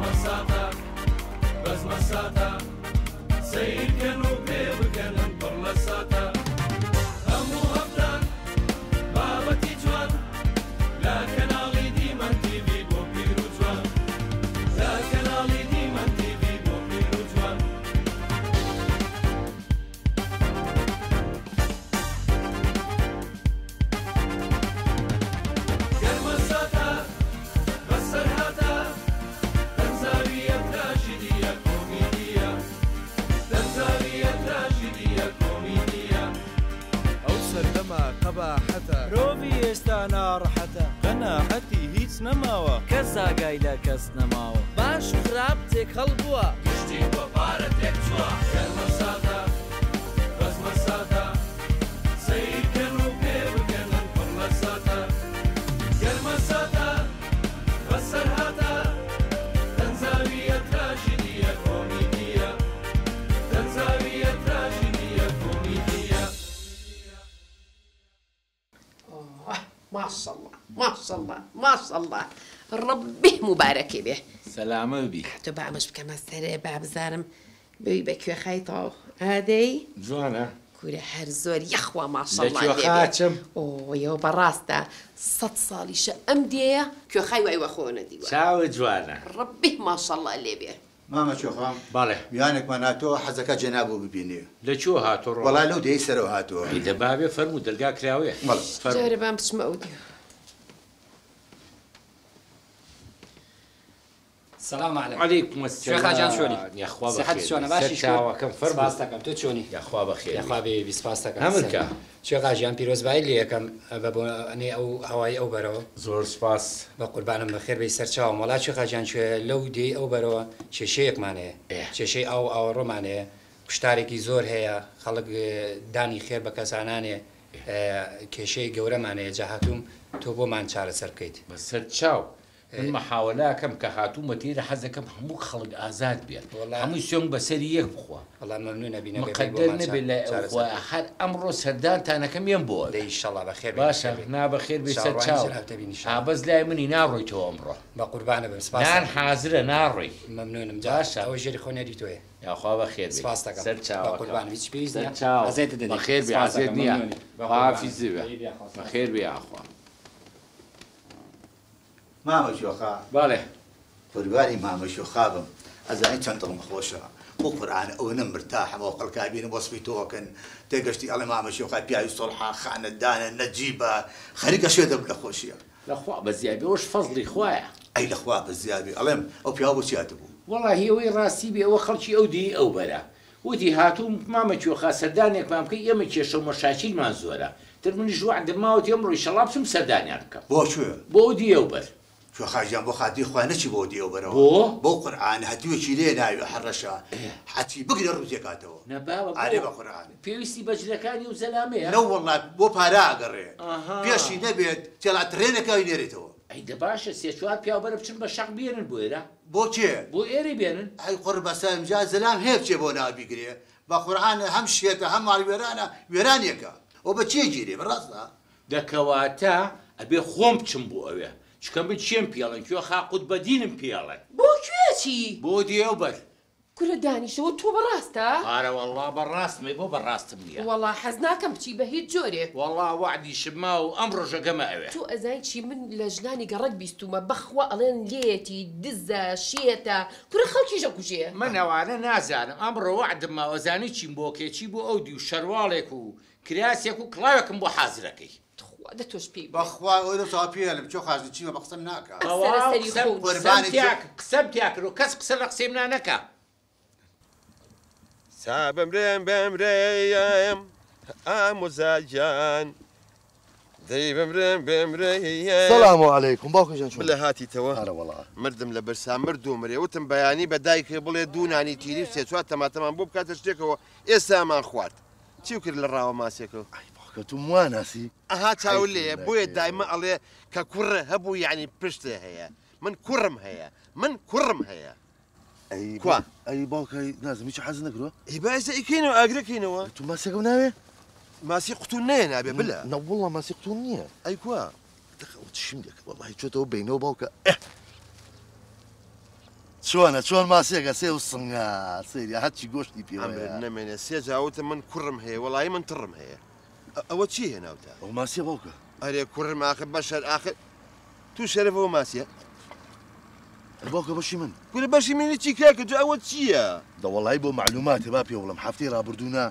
مساطة بس مساطة سير كانوا بيب كانوا برلساطة همو هفتان بابتي جوان لا كنالي ديما تي في بو بيرو جوان لا كنالي ديما تي في بو بيرو جوان كرمساطة بس سرهاتا تنزانية تراجيدية كوميدية تنزانية تراجيدية كوميدية أو سلما قباحة روبي استانا رحتا قناحتي هيت نماوة كسا قايلة كس نماوة باش خرابتك خلبوا كشتي وبارتك جوا كرمساطة بس مساطة سير كانوا بيب كانوا برلساطة كرمساطة بس سرهاتا تنزانية تراجيدية كوميدية تنزانية تراجيدية كوميدية ما شاء الله ما شاء الله ما شاء الله ربي مبارك به سلامة بي تبع مش بكما سري باب زارم بي بكيو خيطو هادي جوانا كوري هر زور يخوى ما شاء الله لكيو خاتم اوه يو براستا 6 صالي شا امديه كيو خاي ايوا خونا ديوا شاو جوانا ربي ما شاء الله اللي به ماما شو خام بالي بيانك معناته حزك جنابه ببيني لكيو هاتو رو والله لو دي سرو هاتو إذا بابي فرمو دلقا كراوية والله جاربان بتشمعودي السلام عليكم. عليكم السلام. شو خاجان شوني؟ يا اخوا بخير. صحتك شلون باشی؟ شو كم فرمو؟ سپاسدەکەم تو چۆنی؟ يا اخوا بخير. یا خوا بێ سپاسدەکەم. هەمرکە. شو خاجان پیرۆزبایی لێ یەکەم بە بۆنی ئەو هەوای ئەو بەرەوە. زۆر سپاس. بە قوربانم بەخێر بێی سەر چاوم. وڵات شو خاجان شوێ لەو دێی ئەو بەرەوە کێشەیەکمانەیە. کێشەی ئەو ئاوەڕۆمانەیە. کوشتارێکی زۆر هەیە. خەڵک دانی خێر بە کەسانانێ. کێشەی گەورەمانەیە جاهاتوم تۆ بۆمان چارەسەر بکەیت. بەسەر چاو. من محاولاکەم کە هاتوومەتیرە حەزەکەم هەموو خەڵک ئازاد بێت هەمووی سوێن بەسەری یەک بخوا وەڵام مەمنونە بینە مقدر نەبێت لە ئەوخوا هەر ئەمڕۆ سەردانتانەکەم یەم بۆ ئینشەڵا بەخێر باشە نابەخێر بێ سەر چاو ئابەز لای منی ناڕۆیتەوە ئەمڕۆ بە قوربانە بم سپاس نان حازرە ناڕۆی مەمنونم باشە ئەوە ژێری خۆنیاری تۆیە یاخوا بەخێر سپاس دەکەم سەر چاوە بە قوربان هیچ پێویست نییە چاو ئەزێتت دەدەین بەخێر بێ ئازێت نییە خواحافیزی بێ بەخێر بێ یاخوا ماما شو خا بەڵێ قرباني ماما شو خابم ئەزانی چەند دڵم خۆشە بۆ قورئان ئەوە نمرتاحەمەوە خەڵکا بینم وەسفی تۆکەن تێگەشتی ئەڵێ ماما شو خا پیاوی سڵحا خانەدانە نەجیبە خەریکە شێ دەب لە خۆشیە لەخوا بە زیابی ئەوش فەزڵی خوایە ئەی لەخوا بە زیابی ئەڵێم ئەو پیاو بۆ چیاتە بوو وەڵا هێوەی ڕاستی بێ ئەوە خەڵکی ئەو دی ئەو بەرە وتی هاتوو مامە کوێخا سەردانێکمان بکەی ئێمە کێشە و مەشاکیلمان زۆرە تر منیش وعدماوەتی ئەمڕۆی شەڵا بچم سەردانیان بکەم بۆ کوێ بۆ دی ئەو بەر شو خاجان بۆ خاتی خوا نەچی بۆ دیێ بەرەوە بۆ قورئان هەتیوێکی لێ ناوی حەڕەشە حەچی بگرە ڕوتێکاتەوە نەباوە ئارێ بە قورئان پێویستی بەجلەکانی و زەلامەیە نە وەڵڵا بۆ پارە ئاگەڕێ پێشی نەبێت تێڵا ترێنەکەوی نێرێتەوە ئەیدە باشە سێ چوار پیاوبەرە بچن بە شەق بێنن بۆ ئێرە بۆ چێ بۆ ئێرە بێنن ئەی قڕ بەسەم جا زەلام هەیە بچێ بۆ نابیگرێ بە قورئان هەم شێتە هەم ماڵوێرانە وێرانێکە ئەو بە چێ گیرێ بەڕاستە دەکەواتە ئەبێ خۆم بچم بۆ ئەوێ چکە من چێم پێڵن کوێ خاقوت بەدینم پێڵن بۆ کوێچی بۆ دیێو بەر کورە دانیشەوە تۆ بەڕاستە ئارە وەڵڵا بەڕاستمێ بۆ بەڕاستم نییە وەڵا حەز ناکەم بچی بە هیچ جۆرێ وەڵڵا وعدی شما و ئەم ڕۆژەکەمە ئەوێ تو ئەزای چی من لە ژنانی گەڕک بیستومە بەخوا ئەڵێن لێتی دزە شێتە کورە خەڵکیشە کوژێ من ئەوانە نازانم ئەمڕۆ وعدم ماوەزانی چیم بۆ کێچی بۆ ئەو دی و شەرواڵێک و کراسێک و کڵاوێکم بۆ حازرەکەی دە تۆش پێی بەخوا ئەوە چاوا پێڵم چۆ خاژی چیمە بە قسەم ناکات قسەم تیاکر و کەس قسە لە قسەیم نانەکە سا بمرێم ئامۆزاجان دەی بمرێم سەلام عەلەیکوم باوکەجان چۆن لە هاتیتەوە ئارە وەڵا مردم لە بەرسا مرد و مرێ وتم بەیانی بە دایکێ بڵێ دوو نانی تیری و سێ چوار تەماتەمان بۆ بکاتە شتێکەوە ئێستامان خوارد چی کرد لە ڕاوە ماسێکەوە کە تو واناسی ئەها چاو لێ بۆیە دایمە ئەڵێ کە کوڕە هەبوو یعنی پشتە هەیە من کوڕم هەیە من کوڕم هەیە کوا ئەی باوکەی نازم هیچ حەز نەکردووە ئەی بەئێستا ئیکەینەوە ئاگرەکەینەوە تو ماسێکم ناوێ ماسی قوتون نەیە نابێ بلە نەوەڵڵا ماسی قوتون نییە ئەی کوا دخەوت شمێک وەڵی چۆتەوە بینەوە باوکە چۆنە چۆن ماسێکە سێ و سنگا سەیری هەرچی گۆشتی پێ نەمێنێ سێ جاوتە من کوڕم هەیە وەڵی من تڕم هەیە ئەوە چی هێناوتە ئەو ماسیە باوکە ئەرێ کوڕم ئاخر بەشەر ئاخر تو شەرەفەوە ماسیە باوکە بەشی من کورە بەشی منی چی کاکە تو ئەوە چییە دەوەڵی بۆ معلوماتێ با پێ وڵم هەفتەی ڕابردوونە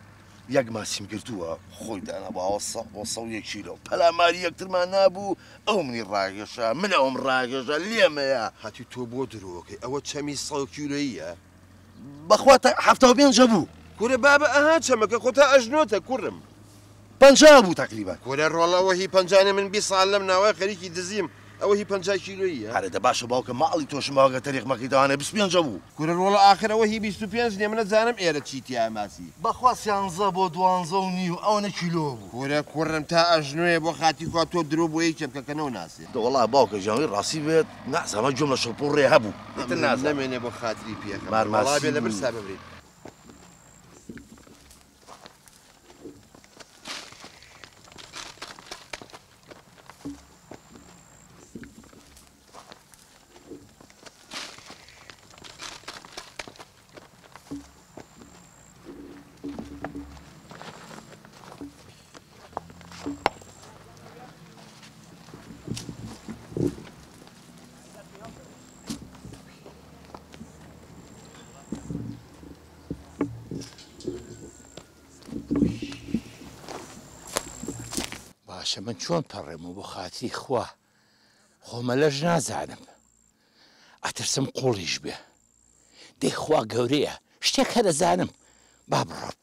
یەک ماسیم گرتووە خۆی دانا بۆ 100 کیلۆ پەلاماری یەکترمان نابوو ئەو منی ڕاگەشە من ئەوم ڕاگەشە لێمەیە هاتی تۆ بۆ درۆکەی ئەوە چەمی 100 کیلۆیە بەخوا هەفتە پێنجە بوو کورە بابە ئەها چەمەکە خۆ تا ئەژنۆتە کوڕم 50 بوو تقریبا کورە ڕۆڵەوە هی پەنجانێ من 20 ساڵ لەم ناوای خەریکی دزیم ئەوە هی 50 کیلۆیە هەرەدە باشە باوکە ماڵی تۆشماوەگە تەریقمەکەی داوانێ 25 بوو کورە ڕۆڵە ئاخرەوە هی 25 نیە منە زانم ئێرە چیتیا ماسی بەخوا 13 بۆ 12.5 ئەوەنە کیلۆ بوو کورە کوڕم تا ئەژنوێ بۆ خاتی خوا تۆ درۆ بۆ یەک چەمکەکەنەوە ناسێ دەوەڵا باوکە ژاوی ڕاستی بێت نازانە جۆم لە شەپۆڕێ هەبوو نامێنێ بۆ خاتری پێکە مارماسی بێ لە برسا ببرێت باشە من چۆن پەڕێمەوە بۆ خاتری خوا خۆمە لەژ نازانم ئەترسم قوڵیش بێ دەی خوا گەورەیە شتێک هە دەزانم با بڕۆپ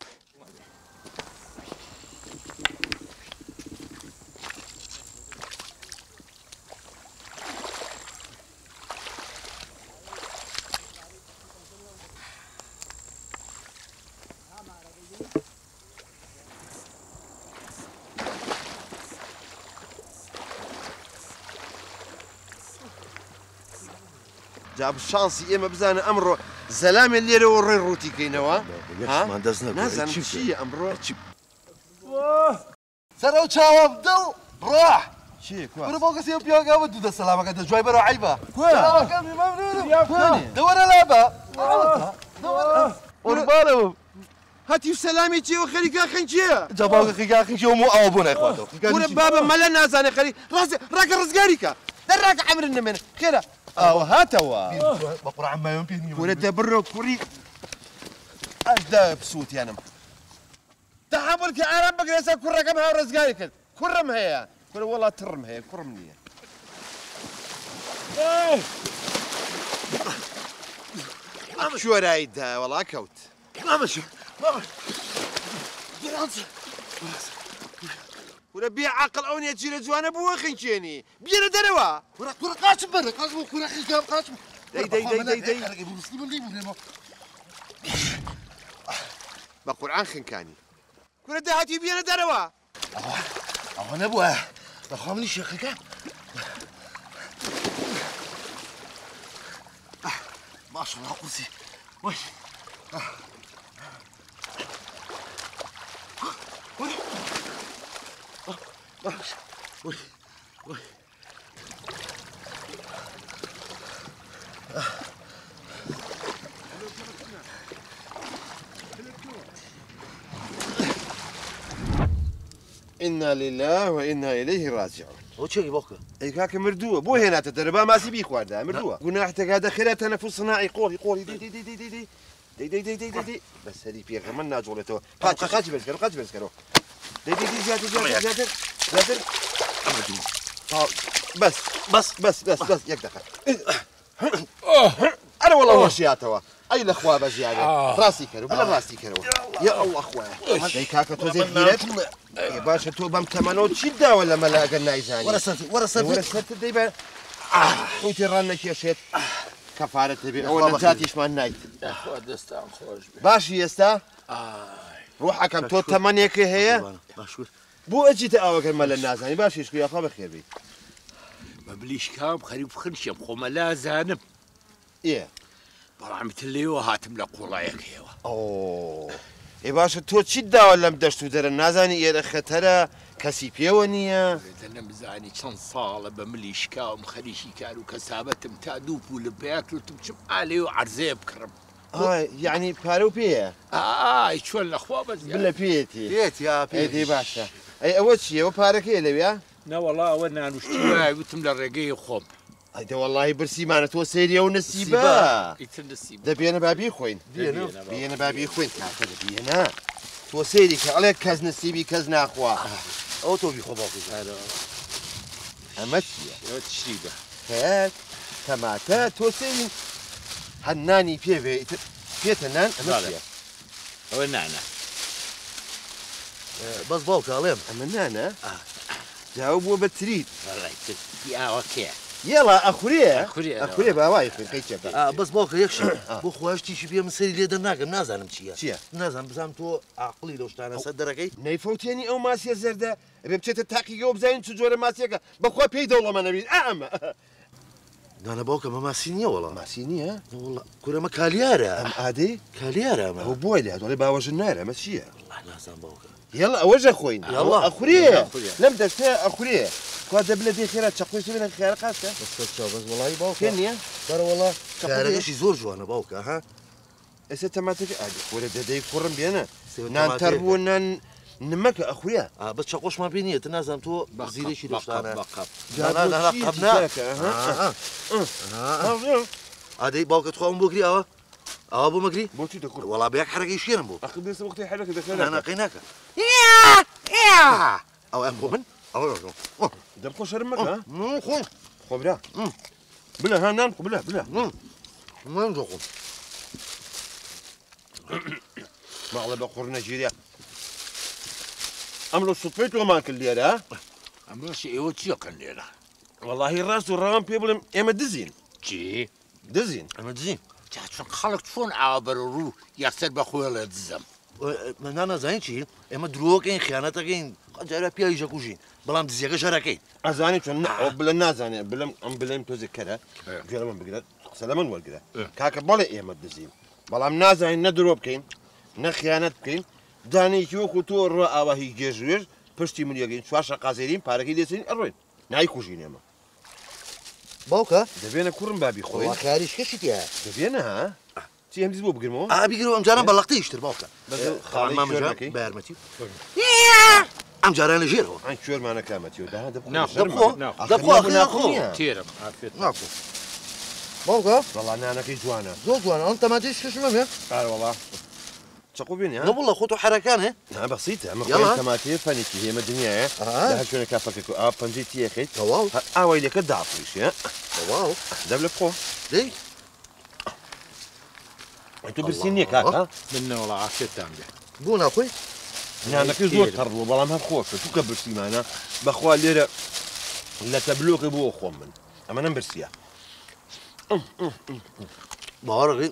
جاب شانسی ئێمە بزانە ئەمڕۆ زەلامێ لێرەوە ڕێ ڕوتیکەینەوە نازانم چییە ئەمڕۆ سەر ئەو چاوە بدڵ ڕۆح برو باوکە سێ پیاگەوە دوو دە سەلامەکە دەجوای بەرەو عیبە دەوەرە لابە قوربانەوە هەتی سەلامی چێوە خەریکا خەنجیە جا باوکە خیگاخینکیەوە و ئاوە بۆ نایخواتەوە کورە بابە مەلە نازانێ خەری ڕاکە ڕزگاریکە دەڕاکە ئەمرن نەمێنە خێرە ئەوە هاتەوە بە قورعان مایۆم پێ نییە کورە دەبڕۆ کوڕی ئەشدا پسووتیانم تەحمل کە ئارام بگرێسە کوڕەکەم هاو ڕزگاری کرد کوڕم هەیە کورە وەڵا تڕم هەیە کوڕم نییە شوەراییدا وەڵا کەوت کورە بێ عەقڵ ئەو نیە چیرە جوانە بووە خنچێنی بێنە دەرەوە کوڕە قاچم بەرە قاچ بۆ کوڕە خیگام قاچم بە قورعان خنکانی کورە داهاتی بێنە دەرەوە ئەوە نەبووە بەخوا منی شێخەکە ماشەڵڵا قورسی وای إنا لله وإنا إليه راجعون. ئەو چێکی باوکە ئەی کاکە مردووە بۆ هێناتە دەرەبا ماسی بیخواردا مردووە گوناحتەکە دەخرێت تەنەفوس صناعی قۆڵی دەی بەسەری پێغەمبەر ناجوڵێتەوە قاچ بێزکەرەوە قاچ بێزکەرەوە دەی زیاتر بەس یەک دەقە ئەرە وەڵا وەشیاتەوە ئەی لەخوا بە زیادە ڕاستی کەرەوە بڵە ڕاستی کەرەوە یا ئەڵڵا خوایە دەی کاکە تۆ زێگیرێت باشە تۆ بەم تەمەنەوە چی داوە لە مەلا ئەگەر نایزانی وەرەسەر دەی بە خۆیتی ڕان نەکێشێت کەفارەت دەبێ ئەوە لە جاتیشمان نایت دەستان خۆش بێ باشی ئێستا ڕوحەکەم تۆ تەمەنێکی هەیە بۆ ئەجیتە ئاوەکە مەلە نازانی باشیش یاخوا بەخێر بیت بە بلیشکام خەریب خنشم خۆمە لازانم بەڵام لێوە هاتم لە قوڵایەکەوە ئێ باشە تۆ چیت داوە لەم دەشت و دەرە نازانی ئێرە خەتەرە کەسی پێوە نییە نەمزانی چەند ساڵە بە ملی شکاوم خەریکی کار و کەسابەتم تا دوو پول لە پێات وتم بچم ئالێ و عەرزەیە بکڕم یعنی پارە و پێیە ئای چۆن لەخوا بەز بلە پێێتی پێێتی باشە ئەی ئەوە چیە ئەوە پارەکەی لەوێ نەوەڵا ئەوە نانوشتی وای وتم لە ڕێگەی خۆم ئەیدە وەڵڵاهی برسیمانە تۆ سەیریە و نەسیبە دەبێنە بابی خۆین بێنە بابی خۆین کاکە دەبێنە تۆ سەیری کە ئەڵێ کەس نەسیبی کەس ناخوا ئەو تۆ بیخۆ باوکی ئەمە چییە ئەوە تشری بە هەیە تەماتە تۆ سەیری هەر نانی پێوێ پێتە نان ئەمە چییە ئەوە نانە بەس باوکە ئەڵێم ئەمە نانە جاوە بووە بە تریت ئاوە کێ یێڵا ئەخورێ باوای خوێنکەی چێ بەس باوکە یەکشە بۆ خۆشتیشی پێ من سەری لێدە ناکەم نازانم چییە نازانم بزانم تۆ عاقڵی لەو شتانە سەر دەرەکەی نەیفەوتێنی ئەو ماسیە زەردە ئەبێ بچێتە تاقیگەوە بزانین چ جۆرە ماسیەکە بەخوا پێی دەوڵەمە نەبین ئەمە نانە باوکە مە ماسی نییە وەڵا ماسی نییە کورەمە کالیارە ئەم ئادەی کالیارە ئەمە ئەو بۆی لێ دۆڵی باوەژن نارە ئەمە چییە نازان باوکە یەڵا ئەوەژە خۆین ئەخورێ لەم دەستێ ئەخورێ خوا دەبلە دێ خێرا چەقۆی سوێنە خێرە قاسە بەس وڵی باوکە نییە بەرەوەڵا کارەکەشی زۆر جوانە باوکە ها ئێستا تەماتێکی ئادی خۆرە دەدەی کوڕم بێنە نان تەڕ بووە نان نمەکە ئەخورە بە چەقۆشمان پێ نییە نازانم تۆ زیرێکی دەشتانە ئادەی باوکە خواوم بۆ گری ئەوە ئەوە بۆ مەگری بۆچی دەکوڕ وەڵا بەیەک حرەکەی شێرم بۆ وەختی حرەکە نانەکەی ناکە ئەو ئەم بۆ من ئەوە دەبخۆ شەرم مەکە خۆی خۆ برا بلە ها نان خۆ بلە من خۆم ماڵە بە قوڕ نەگیریە ئەمڕۆ سوپەی تۆمان کرد لێرە ئەمڕۆشی ئێوە چیەکەن لێرە وەڵاهی ڕاست و ڕاوان پێ بڵێم ئێمە دزین چی دزین ئەمە دزین چون خەڵک چۆن ئاوا بەرە ڕوو یەکسەر بەخۆی لە دزەم من نازانین چی ئێمە درۆکەین خیانەتەکەین جارە پیاوی ژەکوژین بەڵام دزیەکە شەرەکەی ئەزانی چۆن ئەو بلە نازانێ بلم ئەم بلێم تۆزێکەرە گوێرە من بگرێت قسە لە من وەرگرە کاکە بەڵێ ئێمە دزین بەڵام نازانین نە درۆ بکەین نە خیانەت بکەین دانێکی وەکو تۆ ڕۆ ئاواهی گێژێژ پشتی من یەگەین چوارشە قازێرین پارەکەی دێسین ئەڕۆین نایکوژین ئێمە باوکە دەبێنە کوڕم بابی خۆی خیاریش کەشی تیا دەبێنە ها چی ئەم دیز بۆ بگرمەوە ئابیگرەوە ئەم جاران بەڵەختەیشتر باوکە بەرمەتی ئەم جاران لە ژێرەوە ئەن کوێرمانە کامەتیەوە تێرم باوکە وەڵا نانەکەی جوانە زۆر جوانە ئەم تەماتیش کەشمە بێ وەڵا چەقو بینی نەبوڵە خۆ تۆ حرەکانێ بەسیتە ئەمە تەماتێ فەنێکی هێمە دنیاە شوێنە کافەکە و ئا پەنجەی تیەکەیت تەواو ئاوای لەکە داپریشە تەواو دەب لە بخۆ دەی تۆ برسی نییە کاکە من نەوەڵا ئافێتان بێ بۆ ناخۆی نانەکەی زۆر تەڕبوو بەڵام هەر خۆشە توکە برسیمانە بەخوا لێرە لە تەبلۆکە بۆ خۆم من ئەمە نەم برسیە باوەڕێ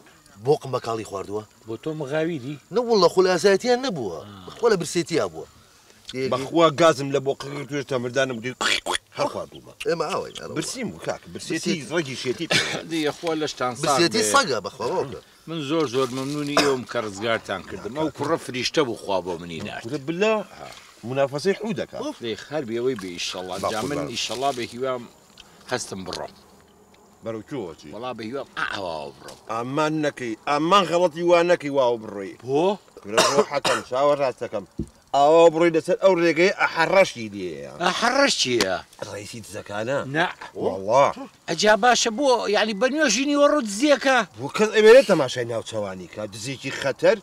بۆقم بە کاڵی خواردووە بۆ تۆ مغاویدی نەوڵە خۆ لە ئاسایەتیان نەبووە بەخۆ لە برسێتیا بووە بەخوا گازم لە بۆقەکە توێش تەمردانم بگوی هەر خواردووە ئێمە ئاوای برسیم بوو کاکە برسێتی ڕێگی شێتی دیخوا لە شتان برسێتی سەگە بەخوا من زۆر مەمنونی ئێوەم کە ڕزگارتان کردم ئەو کوڕە فریشتە بوو خوا بۆ منی نارد بلا منافەسەی حوو دەکات لێ خەر بێەوەی بێ ئیشەڵڵا جا من ئیشەڵڵا بە هیوام هەستم بڕۆم بەرەو کۆچی وەڵا بە هیوام ئاوا بڕۆم ئامان نەکەی ئامان غەڵەتی وا نەکەی واو بڕۆی بۆ حەکەم چاوە ڕاستەکەم ئاوا بڕۆی لەسەر ئەو ڕێگەی ئەحەڕەشی لێ ئەحەڕەش چییە ڕیسی دزەکانە نا وەڵڵا ئەجا باشە بۆ یعنی بە نوێژینی وەڕوو دزیەکە بۆ کەس ئەوێرێت تەماشای ناوچەوانی کە دزێکی خەتەر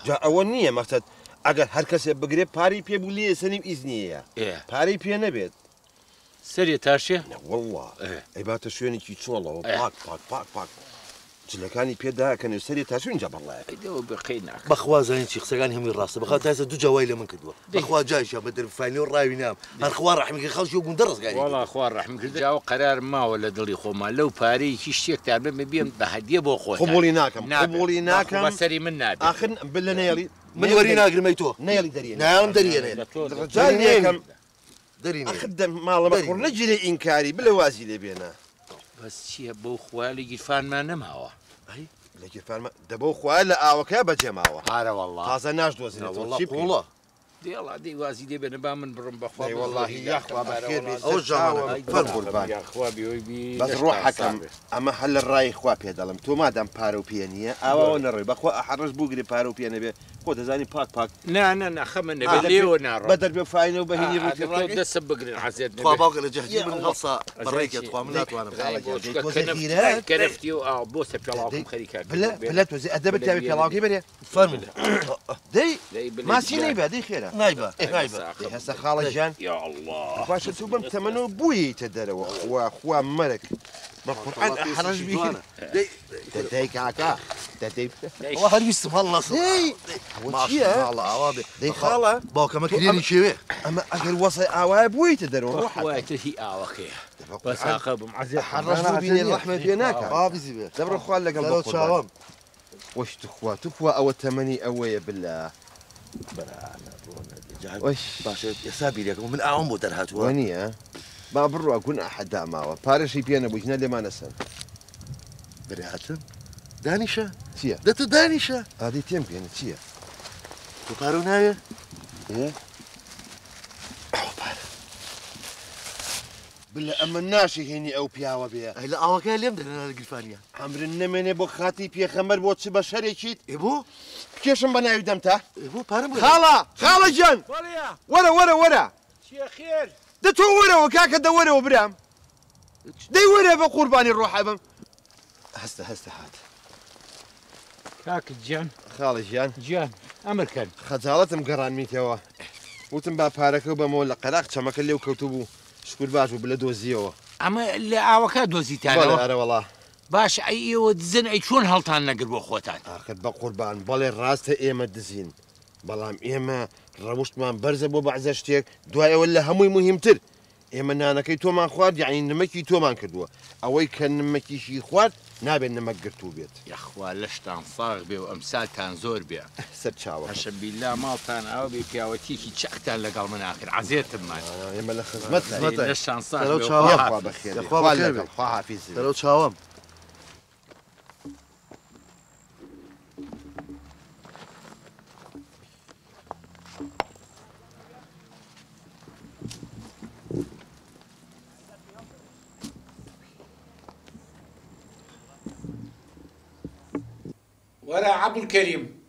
جا ئەوە نییە مەقسەد ئەگەر هەر کەسێ بگرێ پاری پێبوو لێ سەنیم ئیزنیەیە پارەی پێ نەبێت سەرێ تاشێ وەڵڵا ئەیباتە شوێنێکی چۆڵەوە پاک جلەکانی پێداکەن سەری تا شوێنجا بەڵایەوە بقی ناک بەخوا زانین چی قسەکان هەمووی ڕاستە بەخوا تاسە دوو جاوای لە من کردووە بەخوا جایشە بە دەرفانی و ڕاوی نام هەرخوا ڕەحمیکە خەڵکی و گوندە ڕزگاری وەڵا خوا ڕەحم کرد جاوە قەرار ماوە لە دڵی خۆمان لەو پارەیەکی شتێکتان بێ بێم بە هەدیە بۆ خۆی قبوڵی ناکەم بەسەری من نابێت آخر بلە نێڵی من وەری ناگرمەی تۆ نێڵی دەریێ نایڵم دەریێنێ ڕجانێکم دەرینێ ماڵە بەخۆڕ نەگیرێ ئینکاری بلە وازی لێ بێنە بەس چییە بەو خوالی گیرفانمان نەماوە لە گیرفانمە دەبەو خوای لە ئاوەکە بەجێماوە هارە وەڵڵا تازە ناشدۆزنێت قوڵە ديڵا دیوازی دێبێنە با من بڕم بەخوا والله ياخوا بخير أو جوان فرق قربان یاخوا بێوی بس روحكم أما هل الراي خوا بيدلم تو ما دام بارو بيانية أو نري بخوا أحرز بوجري بارو بيانية به خود زاني باك نا خمن بليو نار بدر بفاينة وبهيني روتي تو دس بقري عزيز خوا باوك لجهدي من غلصة بريكة خوا من لا توانا كرفتي بوسه بيلاكم خريكات بلا توزي أدب تابي بيلاكي بري فرمل دي ما سينيبه دي خيره نايبة هسه خالد جان يا الله باش توبم ثمنه بوي تدروا واخوا ملك بالقران احرج بيه دي كاكا دي والله هل يسم الله دي ما شاء الله عوابي دي خاله باوكا ما كريني شيء اما اخر وصي اوا بوي تدروا روح واتهي اوكي بس عقب معزز حرج بين الرحمه بيناك بابي دبر اخوان لك القران وش تخوا او الثمني اويا بالله وش باشا يسابي لكم من أعوم بدرهات وانيا ما برو أكون أحد دعماوة بارشي بيانا بوجنا اللي ما نسن برهاتم دانشة تيا ده دانشة هذه تيم بيانا تيا تقارون هاي إيه بالله أما الناشي هني أو بياوة بيا هلا أوكي اليوم درنا القرفانية عمر النمني بو خاتي بيا خمر بو تسبا شريكيت إبو كيشن بنا يدمته إبو بارم خالة جن ورا شي خير دتو ورا وكاكا دورا وبرام دي ورا بقرباني الروح ابم هسه هات كاك جان خالة جان امريكان خجالتم قران ميتوا وتم با باركو بمول قراق تمك اللي وكتبو شكون باجو بلا دوزيو اما اللي اوكا دوزيتانا والله والله باش اي ودزن اي شلون هلطان نقربو خوتان اخذ بقربان بالي راسته ايما دزين بلام ايما روشت ما برزه بو بعزشتك دواي ولا هموي مهمتر ايما نانا كي تو ما خوار يعني نمكي تو ما كدوا اوي كان نمكي شي خوار نابي نمك قرتو بيت يا اخوان لشتان صاغ بي وامثالتان زور بي سرچاوه حشم بالله مالتان او بي بياوتيكي تشختان لقال من اخر عزيتم مان ايما لخدمتها لشتان صاغ بي يا اخوا بخير يا اخوا بخير اخوا حافظ تلو تشاوم ورا عبد الكريم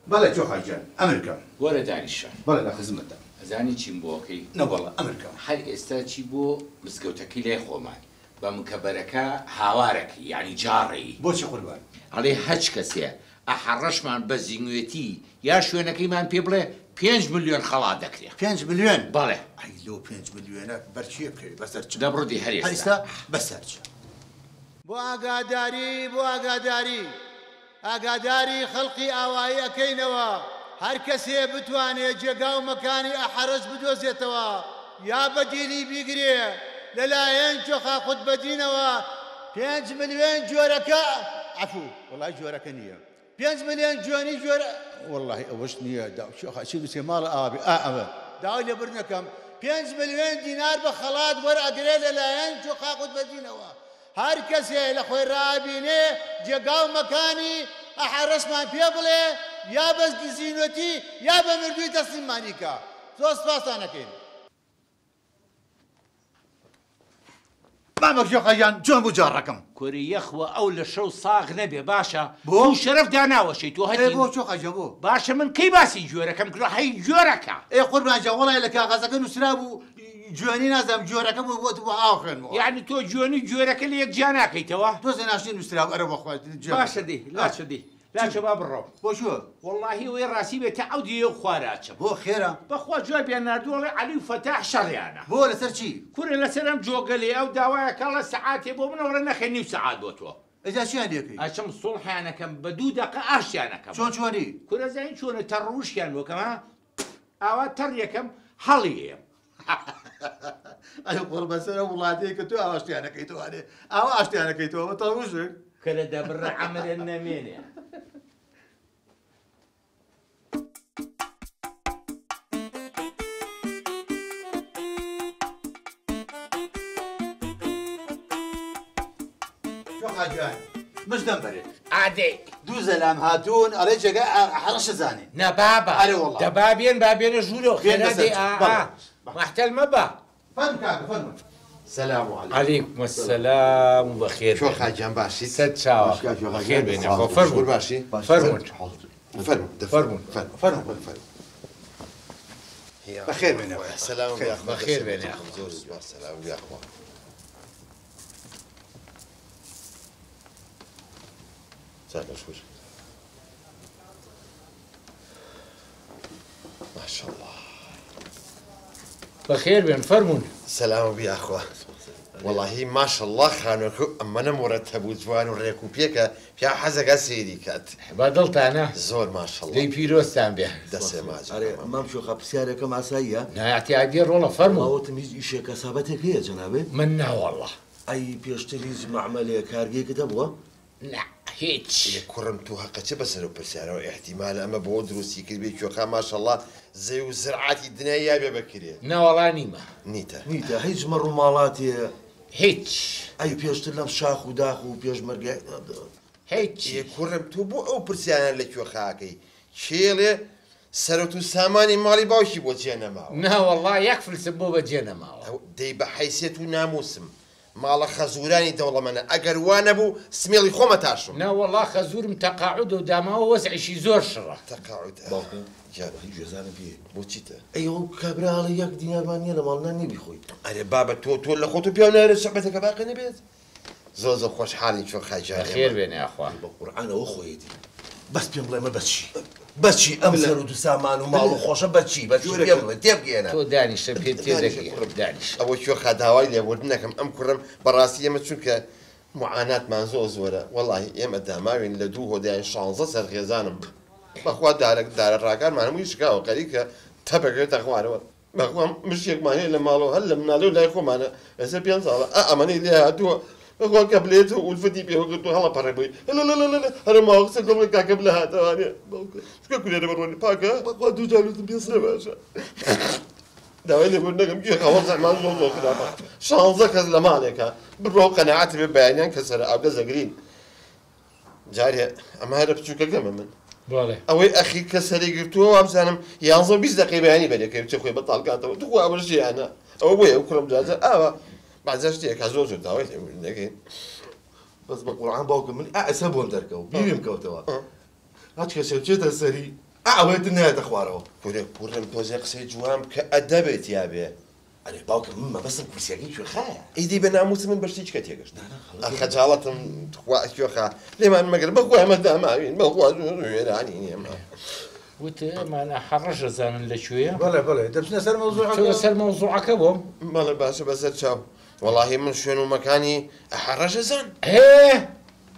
بلا جو حاجان امريكا ورا دانشان بلا خدمتها زاني چیم بوكي لا والله امريكا هل استاچی بو مسكوتكي لي خومان بمكبركا هاوارك يعني جاري بوشي قربان علي هج كسيه احرش من بزينويتي يا شوينكي من بيبله 5 مليون خلا دكري 5 مليون بله اي لو 5 مليون برشي بكري بس ارجع دبردي هريستا هريستا بس ارجع بۆ ئاگاداری خەڵقی ئاوایی ئەکەینەوە هەر کەسێ بتوانێت جێگا و مەکانی ئەحەرەز بدۆزێتەوە یا بەدیلی بیگرێ لەلایەن جۆخا خودبەدینەوە 5 ملیۆن جۆرەکە عەفوو وەڵای جۆرەکە نییە 5 ملیۆن جوێنی جۆرە وەڵڵاهی ئەوەش نییە شۆخا چی بچێ ماڵە ئاوی ئەمە داوای لێبر نەکەم 5 ملیۆن دینار بە خەڵات وەرئەگرێ لەلایەن جۆخا خودبەدینەوە هر کسی لخوی رابینه جگاو مکانی احرسمان پی بله یا بس گزینوتی یا به مردوی تسلیم مانی که زوست پاسانه کن ما مكجو خيان جون بجاركم كوري يخوة أو لشو صاغ نبي باشا بو شرف دانا وشيتو هدي بو شو خيان بو باشا من كي باسي جوركم كلو حي جوركا قربان جا والله لك غزك نسرابو جواني نازم جوركم وتبو آخر يعني تو جواني جورك اللي يك جاناكي توا تو زناشين نسراب أرب أخوات باشا دي لا شدي لا شباب الروب بو شو والله وين راسي بتعودي وخوارات بو خيرا بخوا جواب يا دول علي فتح شريانا بو لسرشي كل لسلام جوقلي او دوايا كلا ساعات بو من ورنا خني ساعات بوتو اذا شو هذيك اشم الصلح انا كم بدودق ارش انا كم شلون شوني كل زين شلون تروش كان وكما او تريكم حليم اي قرب سنه والله ديك تو اشتي انا كيتو انا او اشتي انا كيتو تروش كل دبر عمل النمين حاجان مجدم برێ ئادێ دوو زەلام هاتوون ئەڵێ جێگا حەڕەشە زانێ نا بابا ئەرێ وەڵڵا دەبابێن بابێنە ژوورۆ خێرا دێ محتەل مەبە فەرمو کاکە فەرمو سلام عليكم السلام وبخير شو خاجان باشي ست شاو بخير بينك فرمون باشي فرمون فرمون فرمون بخير بين يا اخويا سلام يا اخويا بخير بين يا اخويا زور سلام يا اخويا سهلا شوي ما شاء الله بخير بين فرمون سلام يا اخويا والله ما شاء الله خانوكو اما انا مرتب وجوان وريكو بيكا في حزقه سيدي كات بدلت انا زور ما شاء الله لي بيروستان به دسه ماجد اري ما مشو خبسيارك ما سايا نعتي عدير والله فرمو او تميز ايش كسابتك هي جنابي منا والله اي بيشتريز معمل كارجي كتبوا لا هيك كرمتوها قتي بس لو بسعر احتمال اما بود روسي كبير شو ما شاء الله زي وزرعات الدنيا يا بكري نا والله نيمه نيتا هيج مروا مالاتي هيك اي بيشتري شاخ وداخ وبيش مرقع هيك كرمتو بو او برسيان لك خاكي شيله سرتو ساماني مالي باوشي بو جينا ما نا والله يكفل سبوبه جينا ما دي بحيثيته ناموسم ماڵە خەزورانی دەوڵەمەنە ئەگەر وانە بوو سمێڵی خۆمە تاشم نا والله خەزورم تەقاعود و داماوە وەزعیشی زۆر شڕە تەقاعود جێزانم پێ بۆچیتە ئەو کابراڵە یەک دینارمانە لە ماڵنا نێبی خۆی ئەرێ بابە تۆ لە خۆت و پیا نارە شەبەتەکە باقی نەبێت زۆر زۆر خۆشحاڵی چۆن خاجارێ خێر بێنێ ئەخوا بە قورئانەوە خۆیەتی بەس پێم بڵێ مە بەچی ئەم سەر و دو سامان و ماڵ و خۆشە بەچی پێم بڵێ تێبگێنە تۆ دانیشە پێ تێدەگەی دانیش ئەوە کوێ خاداوای لێبوردنەکەم ئەم کوڕم بەڕاستی ئێمە چونکە معاناتمان زۆرە وەڵاهی ئێمە داماوین لە دوو هۆدایان 16 سەرخێزانم بەخوا دارە ڕاکارمان هەمووی شکاوە قەریکە تەپەکەوێتە خوارەوە بەخوا مشتێکمانەیە لە ماڵەوە هەر لە مناڵە و لای خۆمانە ئێستا 5 ساڵە ئەمەەی لێ هاتووە بەخوا کە بلێتەوە ئولفەتی پێوەگرتو هەڵە پەڕێ بووی هەرە ماوە قسە گەڵێ کاکە بلە هاتەوانێ چکە کولێرە بەڕۆنی پاکە بەخوا دوو جارتم پێ سرە باشە داوای لێبوردنەکەم گوێ خەوە زەمان زۆر خراپە 16 کەس لە ماڵێکە بڕۆ قەنەعات بێ بەیانیان کە سەر ئاو دەزەگرین جارێ ئەمە هەرە بچووکەکەمە من ئەوەی ئەخی کە سەری گرتووە وابزانم 11 دقیقەی بەیانی بەرێکەکە بچێ خۆی بەتاڵکاتەوە تو ئەوە ژیانە ئەوە بۆیە ئەو کوڕم جازە ئاوە بعضە شتێکە زۆر داوای لێبوردنەکەین بەس بە قورئان باوکم من ئەسە بۆم دەرکەوت بیرم کەوتەوە هەچ کەسێک چێتە سەری ئەوەت نایەتە خوارەوە کوڕم تۆزێ قسەی جوام کە ئەدەبێت یابێ ئەرێ باوکم من مەبەستم کورسیەکەی کوێخایە ئیدی بە ناموسم من بەشتی چکە تێگەشت خەجاڵەتم کوێخا لێمان مەگەر بەخوا ئەمە داماوین بەخوا وێرانی نیەمە وتە ئەمانە حەڕەشە زانن لەکوێیە بەڵێ دەبچنە سەر مەوزوعەکە سەر مەوزوعەکە بۆم بەڵێ باشە بەسەر چاو وەڵاهی من شوێن و مەکانی حەڕەشە زان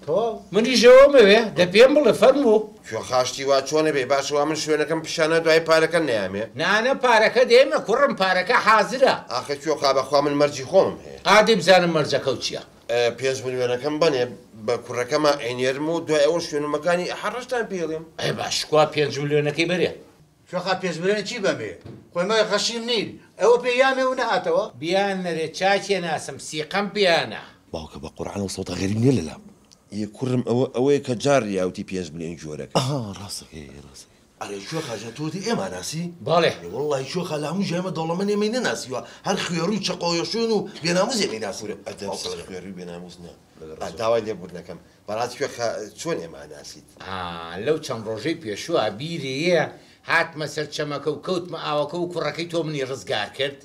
تۆ منیژەوەمەوێ دە پێم بڵێ فەرموو کوێخاشتی وا چۆنە بێ باشەوە من شوێنەکەم پیشانە دوای پارەکە نەیامێ نانە پارەکە دێمە کوڕم پارەکە حازرە ئاخە کوێخا بەخوا من مەرجی خۆمم هەیە ئادی بزانم مەرجەکە و چییە 5 ملیۆنەکەم بنێ بە کوڕەکەمە ئەینێرم و دوای ئەوە شوێن و مەکانی حەڕەشتان پێڵێم ئەی باشکوا 5 ملیۆنەکەی بەرێ شوخا 5 ملیۆنە چی بەمێ خۆی مە خەشیم نین ئەوە پێ یامێ و نەهاتەوە بیان نەرێ چاکێ ناسم سیقەم بیانە باوکە بە قورئانەوە سەوتە غەریب نییە لەلام یە کوڕم ئەوەیە کە جاری یاوتی 5 ملیۆن جۆرەکە ڕاستەکەی ئەرێ شوێ خاجە تۆتی ئێمە ناسی بەڵێ وەڵڵی شوێ خە لە هەموو ژێمە دەوڵەمەند ئێمەی نەناسیوە هەر خوێڕووی چقۆیە شوێن و بێناموز ئێمەی ناسوورە خوێڕووی بێناموز نە داوای لێبوردنەکەم بەڕاستی کوێ چۆن ئێمە ناسیت لەو چەند ڕۆژەی پێشووە بیرەیە هاتمە سەر چەمەکە و کەوتمە ئاوەکە و کوڕەکەی تۆ منی ڕزگار کرد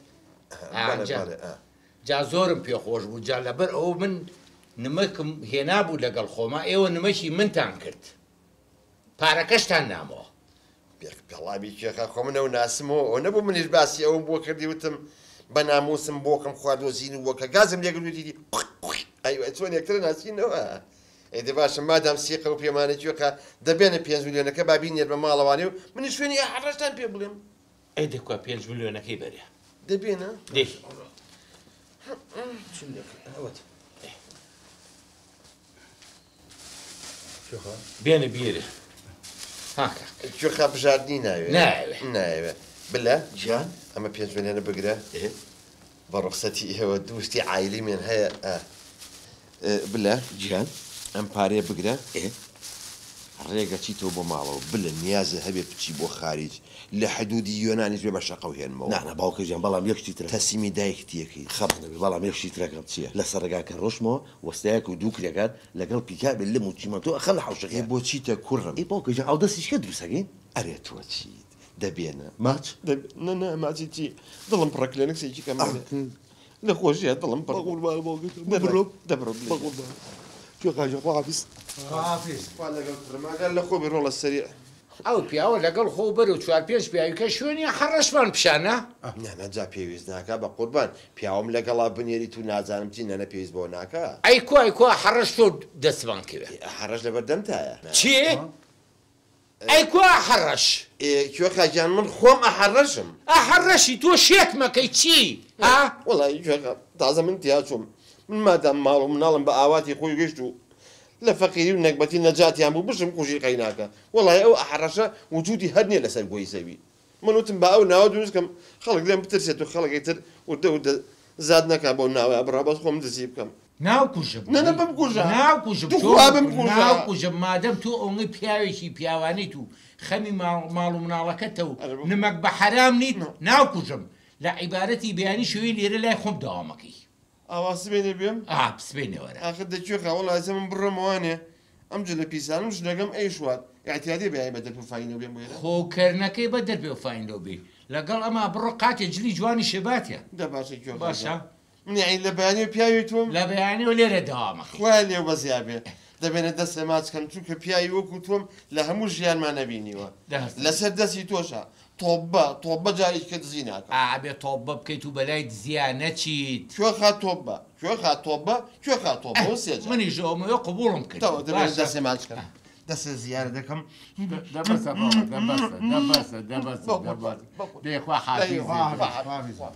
جا زۆرم پێخۆش بوو جا لەبەر ئەوە من نمەکم هێنابوو لەگەڵ خۆما ئێوە نمەشی منتان کرد پارەکەشتان نامەوە پێڵاوی کێخە خۆ منە و ناسمەوە ئەو نەبوو منیش باسی ئەوم بۆ کردی وتم بە ناموسم بۆکەم خواردۆزین و وەکە گازم لێگرودیدی ئەیوە چۆن یەکتر ناسینەوە ئەیدە باشە مادام سیقە و پێمانێکیوەکە دەبێنە 5 ملیۆنەکە بابینێت بە ماڵەوانێ و منی شوێنی حەڕەشتان پێ بڵێم ئەی دەکوە 5 ملیۆنەکەی بەرێ دەبێنە دێ بێنە بیرە کوێخا بژاردنی ناوێ بلە گیان ئەمە 5 ملیۆنە بگرە بە ڕوخسەتی ئێوە دووشتی عایلی من هەیە بلە گیان ئەم پارەیە بگرە ڕێگە چیتەوە بۆ ماڵەوە بلە نیازە هەبێ بچی بۆ خارج لە حدودی یۆنانیش بێ بە شەقە و هێنمەوە نانە باوکەژیان بەڵام یەکشتی ترە تەسیمی دایکتیەکەی خەبنەبێ بەڵام یەکشی ترەکەم چییە لە سەرگاکە ڕۆشمەوە وەستایەک و دوو کرێگات لەگەڵ پیکابێت لە موچیمەتۆ ئەخەن لە حوشەکە بۆ چیتە کوڕم ئی باوکەژیان ئەو دەستیشکە دروستەکەین ئەرێ تۆ چیت دەبێنە ماچ نە ماچی چی دڵم پڕک لە نەکسێکی کەم لە خۆشیە دڵم پڕ دەبڕۆ توێقاژە خواحافیز لەگەڵ لە خۆ بێ ڕۆڵە سەریع ئەو پیاوە لەگەڵ خۆ بەر و چوار پێش پیاویکە شوێنی هەڕەشمان پیشانە نەجا پێویست ناکە بە قوربان پیاوم لەگەڵا بنێری تو نازانم چی نەنە پێویست بۆ ناکە ئەیکۆ هەڕەش تۆ دەستمان کرد هەڕەش لەبەر دەمتایە چی؟ ئەیکۆ هەڕەش کوێ خاجان من خۆم ئەحەڕەشم ئەحەڕەشی تۆ شێت مەکەی چی؟ ها؟ وەڵی تازە من تیا چوم من مادام ماڵ و مناڵم بە ئاواتی خۆی گەشت و لە فەقیری و نەکبەتی نەجاتیان بوو بشم کوژی قەیناکە وەڵی ئەو ئەحەڕەشە وجودی هەر نییە لەسەر گۆی سەوی من وتم بە ئەو ناوە دروستکەم خەڵک لێم بترسێت و خەڵکی تر وردە زاد نەکا بۆ ناوە بڕابەت خۆم دەزی بکەم ناوکوژم نە بمکوژە ناوکوژم مادەم تۆ ئەوڵی پیاوێکی پیاوانی تو خەمی ماڵ و مناڵەکەتە و نمەک بە حرام نیت ناوکوژم لە عیبارەتی بەیانی شوێی لێرە لای خۆم داوامەکەی ئاوا سبێنێ بێم بسبێنەوەرە ئاخر دەکوێ خاوەڵ ئازە من بڕەمەوانێ ئەم جلە پیسانم ژنەکەم ئەیشوات ئاعتیادێ بێ بە دەرپفاینەوە بێم بێرە خۆکردنەکەی بە دەربێ و فاینەوە بێ لەگەڵ ئەمە بڕۆ قاتێ جلی جوانی شێباتە دە باشە کوێ باشە منی لە بەیانی پیاوی تۆم لە بەیانی و لێرە داوامەکەی خوای لێو بەزیابێ دەبێنە دەستە ماچکەم چونکە پیاوی وەکو تۆم لە هەموو ژیانمان نەبینیوە لەسەر دەستی تۆشە تۆبە جاریش کە دزی ناکە ئابێ تۆبە بکەیت و بەلای دزیە نەچیت کوێ خات تۆبە کوێ خات تۆبە کوێ خات تۆبە سێجا منی ژۆمەوە قبوڵم کرد دەبێت دەستێ ماچکەم دەستە زیارە دەکەم دەخوا حافیز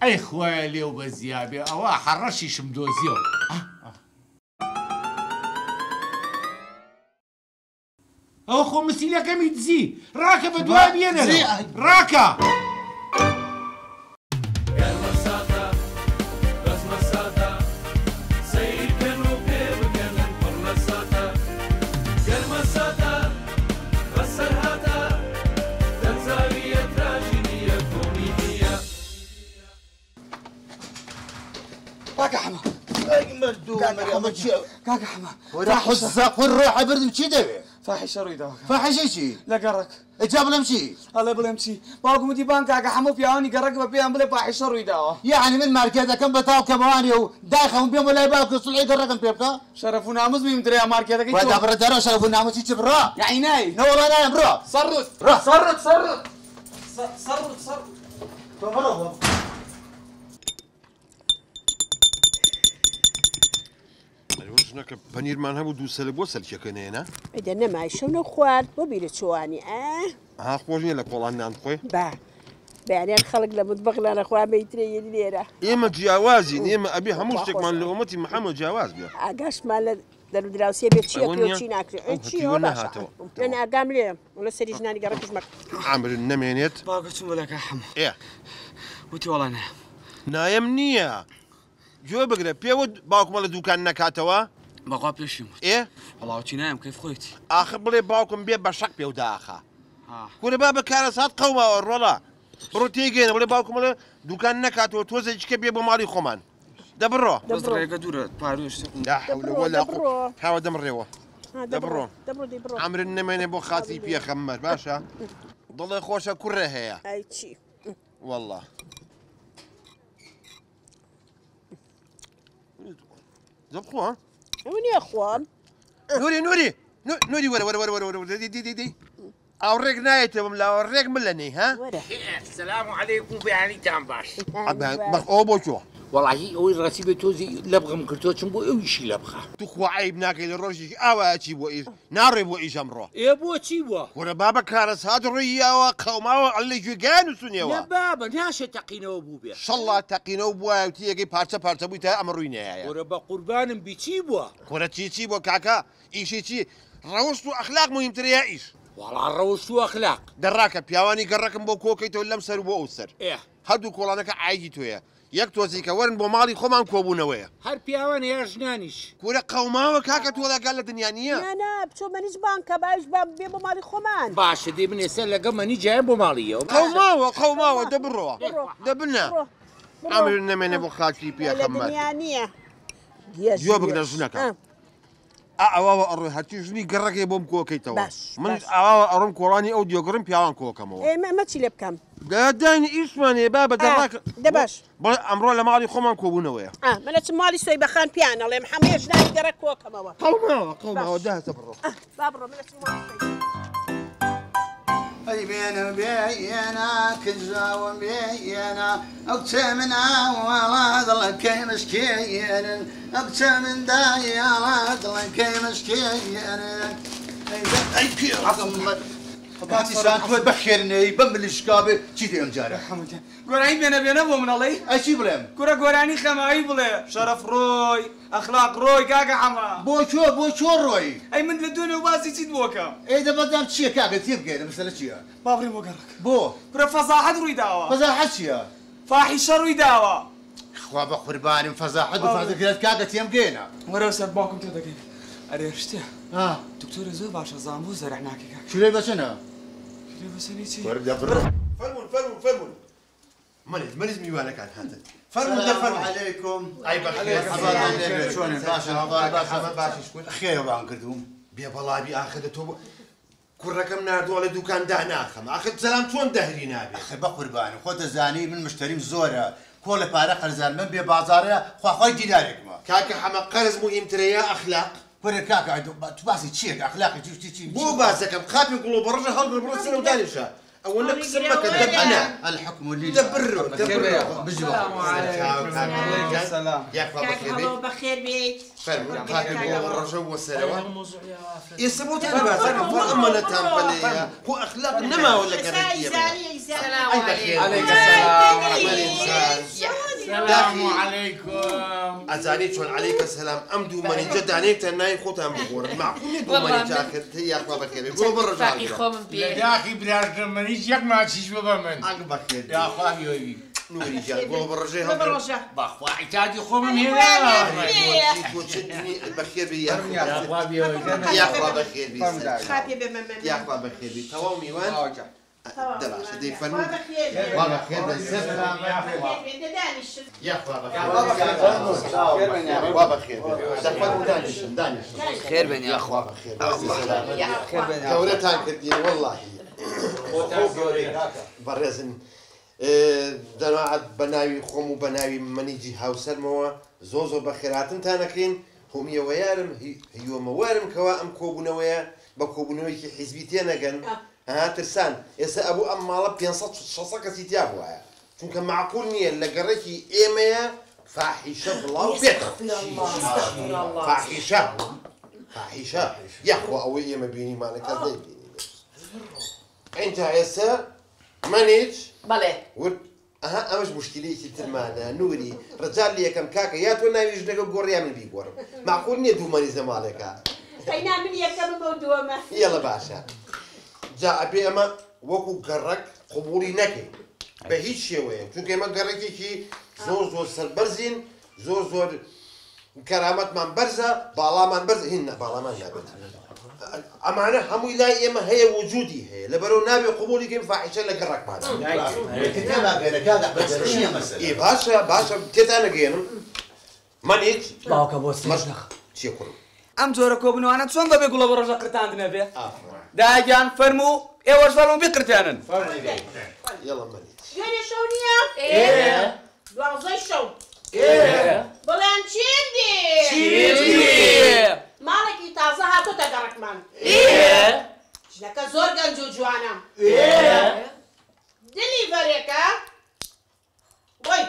ئەی خوای لێو بە زیابێ ئەوە حەڕەشیشم دۆزیەوە ئەوە خۆ مسیلەکەمی دزی ڕاکە بە دوای بێنەرە ڕاکە كاكا حما كاكا حما راح الزق والروح بردم شي دبي فاحشه رويدا فاحشه شي لا قرك جاب لهم شي الله يبلم شي باكم دي بان كاكا حمو بياني قرك بيان بلا فاحشه رويدا يعني من ماركه كم بتاو كمواني ودايخهم بيوم ولا يباكو صلعي قركم بيبكا شرفونا مز مين دري ماركه كي ودا بردرو شرفونا مز شي برا يا عيناي نو والله انا برا صرت ژنەکە پەنیرمان هەبوو دووسەر بۆ سەرکێکەنێنە ئەدە نەمای شەونە خوارد بۆ بیرە چوانی ها خۆش نیە لە کۆڵان نان خۆی با بەیانیان خەڵک لە متبەقلانە خوا بەیترێنی لێرە ئێمە جیاوازین ئێمە ئەبێ هەموو شتێکمان لە ئومەتی محەممەد جیاواز بێ ئاگاشمان لە دەرودراوسێ بێت چی چی ناکرێت ئاگام لێ لە سەری ژنانی گەڕکش مەک عامر نەمێنێت باگەچم وەلەکە هەم وتی وەڵانە نایم نییە گوێ بگرە پێوت باوکمە لە دوکان نەکاتەوە بەخوا پێشیم وەڵاوچی نایم کەیف خۆیت ئاخر بڵێ باوکم بێ بە شەق پێ و داخە کورە با بە کارەسات قەوماوە ڕۆڵە بڕۆ تێگەێنە بڵێ باوکمە لە دوکان نەکاتەوە تۆزێکیکە بێ بۆ ماڵی خۆمان دەبڕۆ ڕێگە دوورە پاروێش هاوە دەمڕێەوە دەبڕۆ ئەمرن نەمێنێ بۆ خاتی پێخەممەر باشە دڵێ خۆشە کوڕێ هەیە والله زبخوا وين اخوان نوري ورا دي اوريك نايتهم لا اوريك ملني ها السلام عليكم بيعني تام باش او بوشو والله هو الرسيبه توزي لبغم كرتوچم بو اوشي لبخه تخوا عيب ناكل الروشي اواتي بو ايش ناري بو ايش امرو يا بو تشي بو ورا بابا كارس هاد الريا وقوما اللي جوجان سنيوا يا بابا ناش تقينو بو بي ان الله تقينو بو تيجي بارتا بو تا امروينا يا ورا بقربان بيتشي بو ورا تشي بو كاكا ايشي تشي روشتو اخلاق مهم تريا ايش والله روشتو اخلاق دراكه بياواني قركم بو كوكيتو لمسر بو اوسر ايه هادو كولانك عايجي تويا یەک تۆزیکە وەرن بۆ ماڵی خۆمان کۆبوونەوەیە هەر پیاوان هەیە ژنانیش کورە قەوماوە کاکە تۆڵەکە لە دنیا نییە نه بچۆ مەنیش بانکە باش بێ بۆ ماڵی خۆمان باشە دێ بنێسە لەگە مەنی جایە بۆ ماڵیەوە قەوماوە دەبڕەوە دەبنە ئەمر نەمێنێ بۆ خاکی پێخەممە نییە جۆ بگرە ژنەکە ئەواوە ئەڕۆی هەرچی ژنی گەڕەکێ بۆم کۆکەیتەوە من ئاواوە ئەڕۆم کۆڵانی ئەو دیۆگرم پیاوان کۆکەمەوە ئێمە چی لێ بکەم دادانی ئیشمانێ با بە دەڕاکە دەباش بەڵێ ئەمڕۆ لە ماڵی خۆمان کۆبوونەوەیە منە چ ماڵی سۆی بەخان پیان ئەڵێم هەموو ژنانی گەڕە کۆکەمەوە قەوماوە داهاتە بڕۆ با بڕۆ منە چ ماڵی سۆی ئەی بێنە بێیەنا کنجاوم بێیەنا ئەو چێ مناوەڵا دڵەکەی مشکێنن ئەو چێ من دایاڵا دڵەکەی مشکێنن ئەی پێ باسی تۆ بەخێرنەی بە ملیشکابێ چی دێم جارە گۆرانی بێنە بۆ منەڵی ئەچی بڵێم گورە گۆرانی خەمایی بڵێ شەرەف ڕۆی ئەخلاق ڕۆی کاکە حەما بۆ چۆ ڕۆی ئەی من لە دوێنێ و باسی چیت بۆکەم ئەی دەبەدام چییە کاکە تێ بگەێنە مەسەلە چییە باڕی بۆ گەڕک بۆ گورە فەزاحەت ڕووی داوە فەزاحەت چییە فاحیشە ڕووی داوە خوا بە قوربانم فەزاحەت و فازەکرێت کاکە تێم گێنە وەرە سەر باوکم تۆ دەگەین ئەرێ شتێ دکتۆرە زۆر باشە زانبوو زەرع ناکەی کاکە شولەی بەچەنە شولەی بەسەری چی فەرمون مەریز میوانەکان هاتن فەرمون عەلەیکم ئای بەخێر چۆنن باشە خێوان کردوم بێ بەڵابی ئاخدە تۆ کوڕەکەم نردووە لە دوکان داناخەم ئاخر سەلام چۆن دەهری نابێت بە قوربانم خۆ دەزانی من مشتریم زۆرە کۆ لە پارە قەرزان من بێ بازارەیە خواخوای دیدارێکمە کاکە حەمە قەرز مهمترەیە ئەخلاق وەرە کاکە تو باسی چییە ئەخلاقی چی بۆ باسەکەم خاپی گوڵ بەڕژە هەڵبڕ بڕە سەر و دانیشە ئەوە نەقسم مەکە دەبنە الحكم لله دەبڕۆ بەخێر بێیت خاپی گوڵ بەڕژە وە سەرەوە ئێستا بۆتان بازارە بۆ ئەمانەتان پەلەیە بۆ ئەخلاق نەماوە لە گەڕێکیە ئەزانی چۆن عەلەیکە سەلام ئەم دوو مەنیجە دانێتە نای خۆتان بخۆرن معقولێ دوو مەنیجە ئاخر یاخوا بەخێر بێ بۆ بڕژاگرە لەداخی براشگە مەنیج یەک ماچیش ببە من ئاگ بەخێر یاخوا بیۆوی نوری جان بۆ بڕژێ بەخوا عیتادی خۆمم هێنا بەخێر بێ یاخوا بەخێر بێ یاخوا بەخێر بێ تەواو میوان دەباشە دەی فەرموو وا بەخێر بێ یاخوا وا بەخێر دەفەرموو دانیشن خێر بێن یاخوا بەخێر گەورەتان کردین وەڵڵاهی بەڕێزن دەناعەت بە ناوی خۆم و بە ناوی مەنیجی هاوسەرمەوە زۆ بە خێراتنتان نەکەین هەمیەوە یارم هیوەمە وارم کەوا ئەم کۆبوونەوەیە بە کۆبوونەوەیکی حیزبی تێ نەگەن ترسان ئێستا ئەبوو ئەم ماڵە 500 کەسی تیا بووایە چونکە معقول نییە لە گەڕێکی ئێمەیە فاحیشە بڵاو بێت فاحیشە یاخوا ئەوەی ئێمە بینیمانەکە دەیبینی ئینجا ئێستا مەنیج بەڵێ ئەمەش مشکلەیەکی ترمانە نووری ڕجال لە یەکەم کاکە یا تۆ ناویش لەگە گۆڕیا من بیگۆڕم معقول نییە دوو مەریزە ماڵێکە من یەکەم بۆ دووەمە یەڵە باشە جا ئەبێ ئەمە وەکو گەڕک قبوڵی نەکەین بە هیچ شێوەیە چونکە ئێمە گەڕێکێکی زۆر سەربەرزین زۆر کەرامەتمان بەرزە باڵامان بەرز هین باڵامان نابێت ئەمانە هەمووی لای ئێمە هەیە وجودی هەیە لەبەرەوە نابێ قبوڵیکەین فاحیشە لە گەڕکمان باشە تێتان نەگەێنم مەنیج باوکە بۆ چیە کوڕم ئەم جۆرە کۆبنەوانە چۆن بەبێ گوڵە بە ڕۆژە قرتاندنە بێ داگیان فەرموو ئێوەش فەرموو بیقرتێنن یەڵە مەنیج دوێنێ شەو نییە دوازدەی شەو بەڵێن چیم دێ ماڵێکی تازە هاتۆتە گەڕکمان ژنەکە زۆر گەنج و جوانە دلی بەرێکە وەی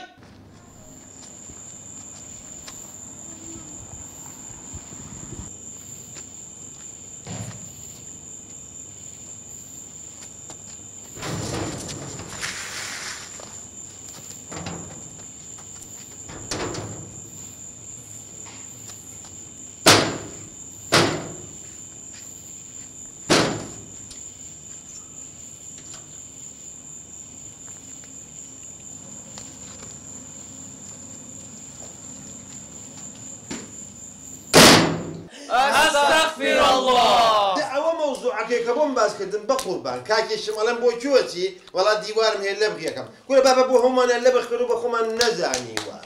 ئەستەغفیر الله ئەوە مەوزوعەکەیکە بۆم باسکردن بە قوربان کاکێشم ئەڵەم بۆ کوێچی وەڵا دیوارم هەیە لە بغیەکەم گورە بابە بۆ هەمومانە لە بەخکرد و بە خۆمان نەزانیوە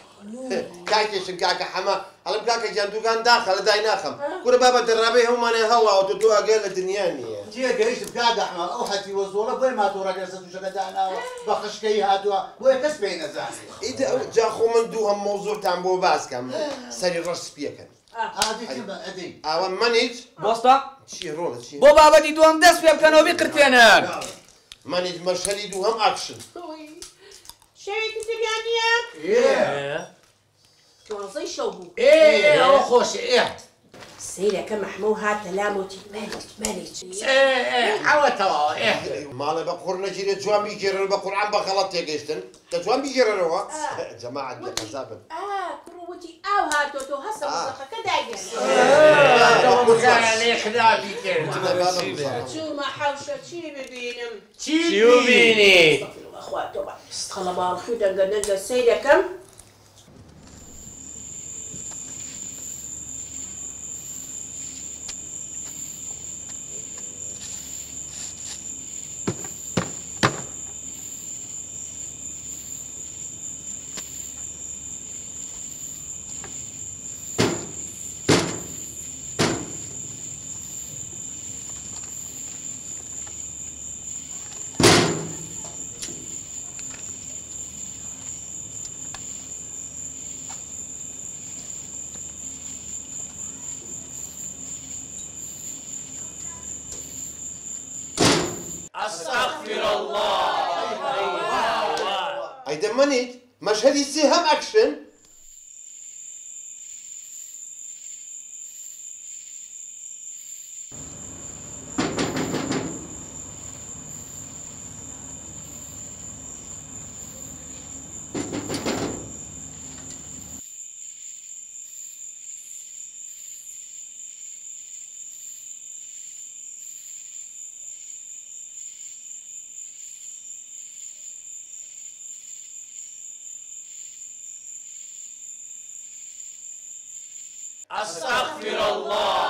کاکێشم کاکە حەمە ئەڵم کاکە گیان دووگان داخە لە دای ناخەم گورە بابە دەڕابەی هەمومانە هەڵاوە تۆ ئەگەر لە دنیا نییە جێگەیشتم کاکە حەمە ئەو حەتی وە زۆرە بۆی ماتۆڕەکە سە تووشەکە داناوە بە خشکەی هاتووە بۆیە کەس پێی نەزانێت ئیدە جا خۆ من دوو هەم مەوزوعتان بۆ باسکەم سەری ڕەش سپیەکەن ئەوە منیت بۆستا چی ڕۆڵە چی بۆ بابەتی دووەم دەست پێ بکەنەوە بیقرتێنن منیت مەشەری دوو هەم ئاکشن شەوێکی تریان نییە؟ دوازدەی شەو بوو ئەوە خۆشە سەیرەکە مەحموو هاتە لاموتی مەلیت ئەوەتەوە ماڵێ بە قوڕ نەگیرێت جوان بیگێرن بە قورعان بە غەڵەت تێگەیشتن دەتوان بیگێرنەوە جەماعەت لە قەزابن کوڕوتی ئاو هاتۆ تۆ هەسە مزەقەکە داگەن چوومە حەوشە چی ببینم چی ببینی خوا تۆ استخەڵە باڵخی دەنگە نەنگە سەیرەکەم أستغفر الله ئەیدە منیت مەشهەدی سێ هەم ئەکشن أستغفر الله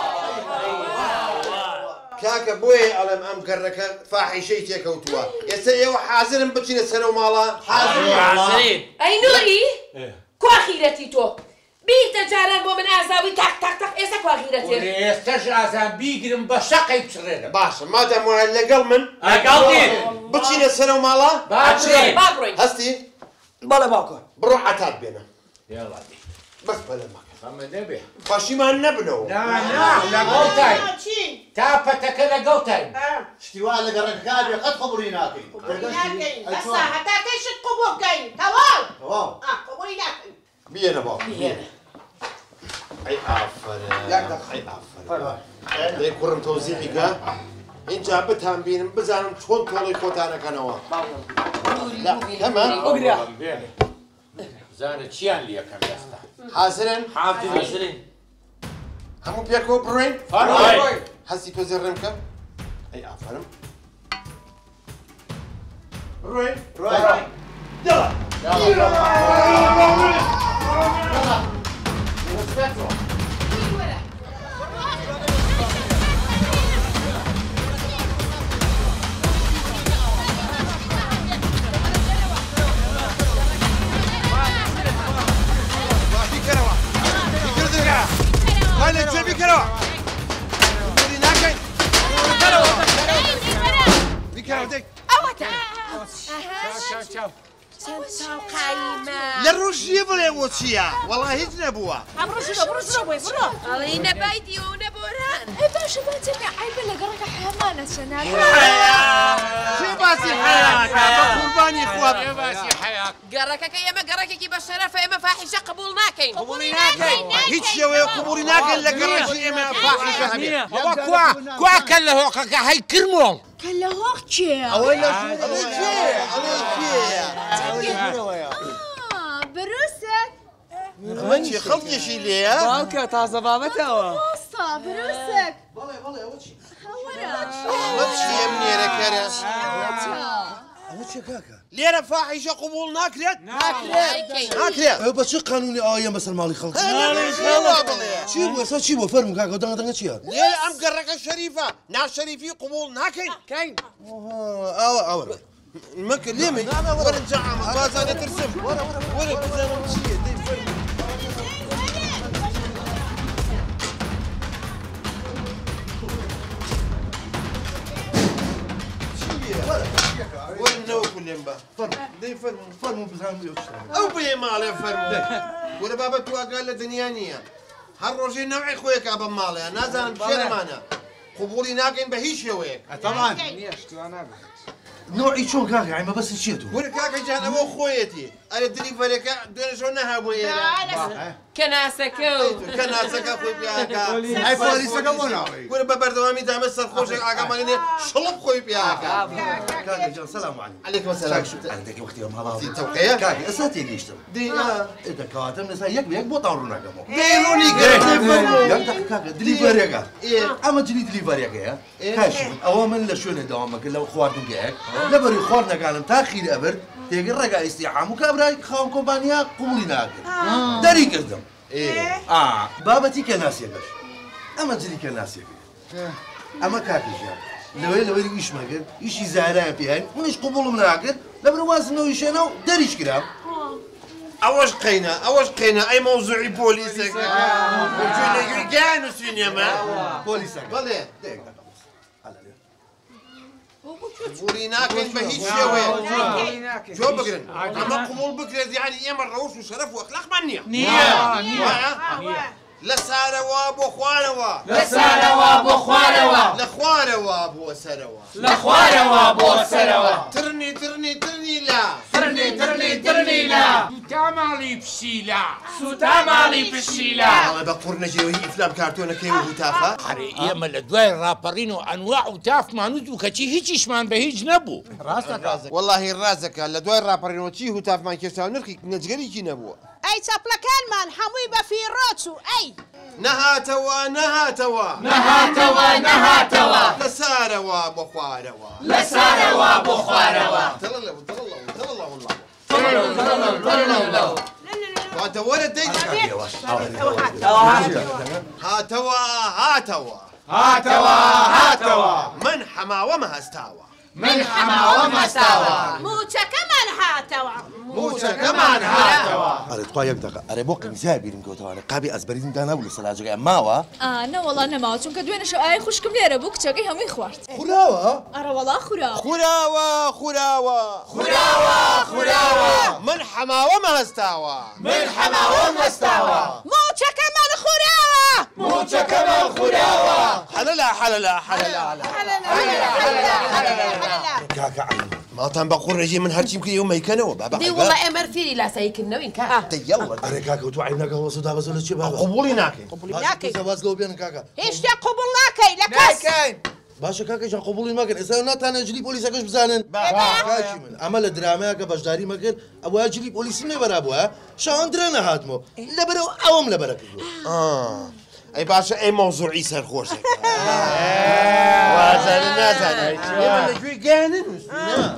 کاکە بۆیە ئەڵێم ئەم گەڕەکە فاحیشەی تێکەوتووە ئێستا ئێوە حازرم بچینە سەرەوە ماڵە حازرین ئەی نوری کوا خیرەتی تۆ بیتە جاران بۆ من ئازاوی تاق تاق تاق ئێستا کوا خیرەتێ ئێستاش ئازان بیگرم بە شەقەی بچڕێنە باشە مادام وایە لەگەڵ من بچینە سەرەوە ماڵە بابڕۆین هەستی بەڵێ باوکە بڕۆ عەتات بێنە بەس بەلە مەکە پاشیمان نەبنەوە لەگەڵتای تاپەتەکە لەگەڵتای شتیوا لە گەڕەکە بێ قەت قبولی ناکەین بەسا هەتا کەشت قوبوو بکەین تەواو قوبولی ناکەین بێنە باوکە بێنە ئەی ئافرە ئەی ئافرە دەی کوڕم تەوزیحی کە اینجا بتان بینم بزانم چۆن تۆڵی خۆتانەکەنەوە هەمە زانە چیان لێکەم دەستا حازرن؟ حازرین هەموو پێکەوە بڕۆین؟ فەرمووی هەستی تۆ زێڕێم کە؟ ئەی ئافرم بڕۆین؟ ڕۆین لە ڕۆژیە بڵێ بۆ چییە؟ وەڵا هیچ نەبووە ئەڵێ نەبایدی و نەبۆران باشە باچەکە عیبە لە گەڕەکە حەمانە چەنان چێ باسی حەیاکە بە قوربانی خوا باسی حەیاک گەڕەکەکە ئێمە گەڕەکێکی بە شەرەفە ئێمە فاحیشە قبوڵ ناکەین هیچ شێوەیە قبوڵی ناکەن لە گەڕەکی ئێمە فاحیشە هەبێت ئەوە کوا کە لە هۆقەکە هەی کرمۆڵ کە لە هۆق چێە؟ ئەوەی لە کێیە؟ بروسک ئەمە چی خەڵکیشی لێیە؟ باوکە تازە بابەتەوە ئۆستا بروسک ئەمە چیە منێرەکەرە؟ ئەوە چێ کاکە؟ لێرە فاحیشە قبول ناکرێت؟ ناکرێت. ئەوە بە چ قانونی ئاوایە بەسەر ماڵی خەڵک؟ چی بووە؟ ئەسا چی بووە؟ فەرموو کاکە دەنگە چییە؟ لێرە ئەم گەڕەکە شەریفە، ناشەریفی قبول ناکەین. کەین. ئەوە. مەکە لێمە وەرە جەعامە بازانە ترسم. وەرە بزانم چییە دەی فەرموو. وەرنەوەکو لێم بە. دەی فەرموو بزانم لێو چ ئەو بێ ماڵێ فەرموو. وەرە بابەت واگال لە دنیا نییە. هەر ڕۆژێ نەوعی خۆیەکا بە ماڵەیە نازانم شێرمانە. قبولی ناکەین بە هیچ شێوەیەک. طبعاً. نوعی چۆن کاکە ئایمە بەسی چییە تو؟ وەرە کاکە جان ئەوە خۆیەتی. ئەرە دلیڤەرەکە دوێنەشەوە نەهابووە ئێرە. کەناسەکە و کەناسەکە خۆی پیاکە. ئەی پۆلیسەکە بۆ ناوەی. وەرە بە بەردەوامی دامە سەرخۆشێک ئاگامانێ شڵپ خۆی پیاکە. کاکە جان سەلام عەلیکم. عەلیکم سەلام. ئەندێکی وەختی ئەم هەڵاتی تەوقەیە؟ کاکە ئێستا تێگەیشتم. دەکەواتەم لەسا یەک بە یەک بۆ تاڕووناکەمەوە. دەیڕوونی گەرەکەی فەرموو. یەک دەقیقە کاکە دلیڤەرێکە. ئەمە جلی دلیڤەرێکەیە. کاشم ئەوە من لە شوێنێ داوامەکە لەو خواردنگەیەک لەبەری خواردنەکانم تا خیر ئەبر تێگر ڕێگا ئیستیحام و کابرای خاوەن کۆمپانیا قبولی ناکرد. دەری کردم. بابەتی کەناسیەکەش. ئەمە جلی کەناسیەکە. ئەمە کاکەژیان. لەوەی ئیشمە کرد ئیشی زارایان پێیان منیش قبوڵم ناکرد لەبەر وازنەوەی شوێنە و دەریش کرام. ئەوەش قەینە ئەی مەوزوعی پۆلیسەکە. جوێنەگوی گیان و سوینێمە. پۆلیسەکە. بەڵێ. قبولی ناکەین بە هیچ شێوەیە. جۆ بگرن. ئەمە قبول بکرێت یعنی ئێمە ڕەوش و شەرەف و ئەخلاقمان نییە. نییە. لە سارەوە بۆ خوارەوە. لە سارەوە بۆ خوارەوە. لە خوارەوە بۆ سەرەوە. لە خوارەوە بۆ سەرەوە. ترنی لا. ترنی لا. سوتا ماڵی پشیلا. سوتا ماڵی پشیلا. ئەڵێ بە قورنەجێەوەی ئیفلام کارتۆنەکەی و هوتافە. ئەرێ ئێمە لە دوای ڕاپەڕین و ئەنواع و تافمان و کەچی هیچیشمان بە هیچ نەبوو. وەڵاهی ڕازەکە لە دوای ڕاپەڕینەوە چی هوتافمان کێشا و نرخی نەجگەریکی نەبووە. ئەی چەپلەکانمان هەمووی بە فیڕۆچ و ئەی نەهاتەوە. لە سارەوە بۆ خوارەوە. لە سارەوە بۆ خوارەوە. واتە وەرە دەیت. هاتەوە. من حەماوە مەهەستاوە. موچەکەمان هاتەوە. ئەرێ توا یەک دەقە ئەرێ بۆ قەمزای بیرم کەوتەوانێ قابی ئەزبەریزم دانابوو لە سەلاجەکەی ماوە؟ نەوەڵا نەماوە چونکە دوێنەشەو ئای خوشکم لێرە بوو کچەکەی هەمووی خوارد. خوراوە؟ ئەڕەوەڵا خوراوە. خوراوە. من حەماوە مەهەستاوە. موچەکەمان خوراوە. حەلەلا. کاکە عەلی ماڵتان بە قورنەژی من هەرچیم کردی و مەیکەنەوە بابا. دەی وەڵا ئێمە فێری لاساییکردنەوەین کاکە. یەڵڵا. ئەرێ کاکە تو عیب ناکە وەسە دابەزە لە چی بابە؟ قبولی ناکەین. زەواز لەوە بێنن کاکە. هیچ شتێک قبوڵ ناکەی لە کەس. باشە کاکە جان قبولی مەکەن ئێستا ناتانە جلی پۆلیسەکەش بزانن. کاکی من ئەمە لە درامەیەکە بەشداری مەکرد ئەوە جلی پۆلیسی نێبەرا بووە شەوان درە نەهاتمەوە لەبەرەوە ئەوەم لەبەرە کردووە. ئەی باشە ئەی مەوزوعی سەرخۆشێک. وازانە نازانێت. ئێمە لەگوێی گیانن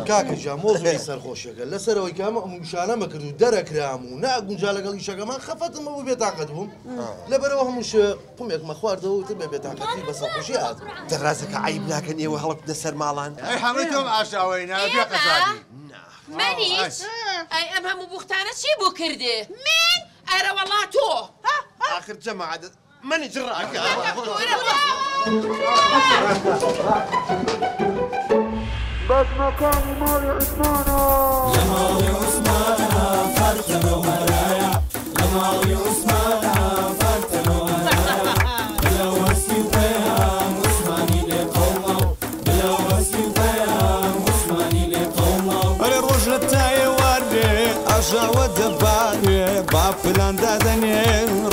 کاکە جان مۆزوعی سەرخۆشیەکە لەسەرەوەی کامە ئەموشانەمە کرد و دەرەکرام و ناگونجا لەگەڵ ئیشەکەمان خەفەتمە بوو بێتاقەت بووم لەبەرەوە هەمووش قومێکمە خواردەوە و تر بێ بێتاقەتی بە سەرخۆشی هات. دەڕازەکە عیب ناکەن ئێوە هەڵبدە سەر ماڵان. ئەی هەمووی تۆم ئاشاوەی نابێ قەزانی. منیش ئەی ئەم هەموو بوختانە چی بوو کردێ؟ من؟ ئەرە وەڵا تۆ. آخر جەماعەت منی جڕاکە. بس مكاني مالي عثمانة لمالي عثمانة فرتنا وهرايا لمالي عثمانة فرتنا وهرايا بلا وسي وفيها عثماني لقومه بلا وسي وفيها عثماني لقومه الرجل التاي وردي أرجع ودباري باب فلان دادني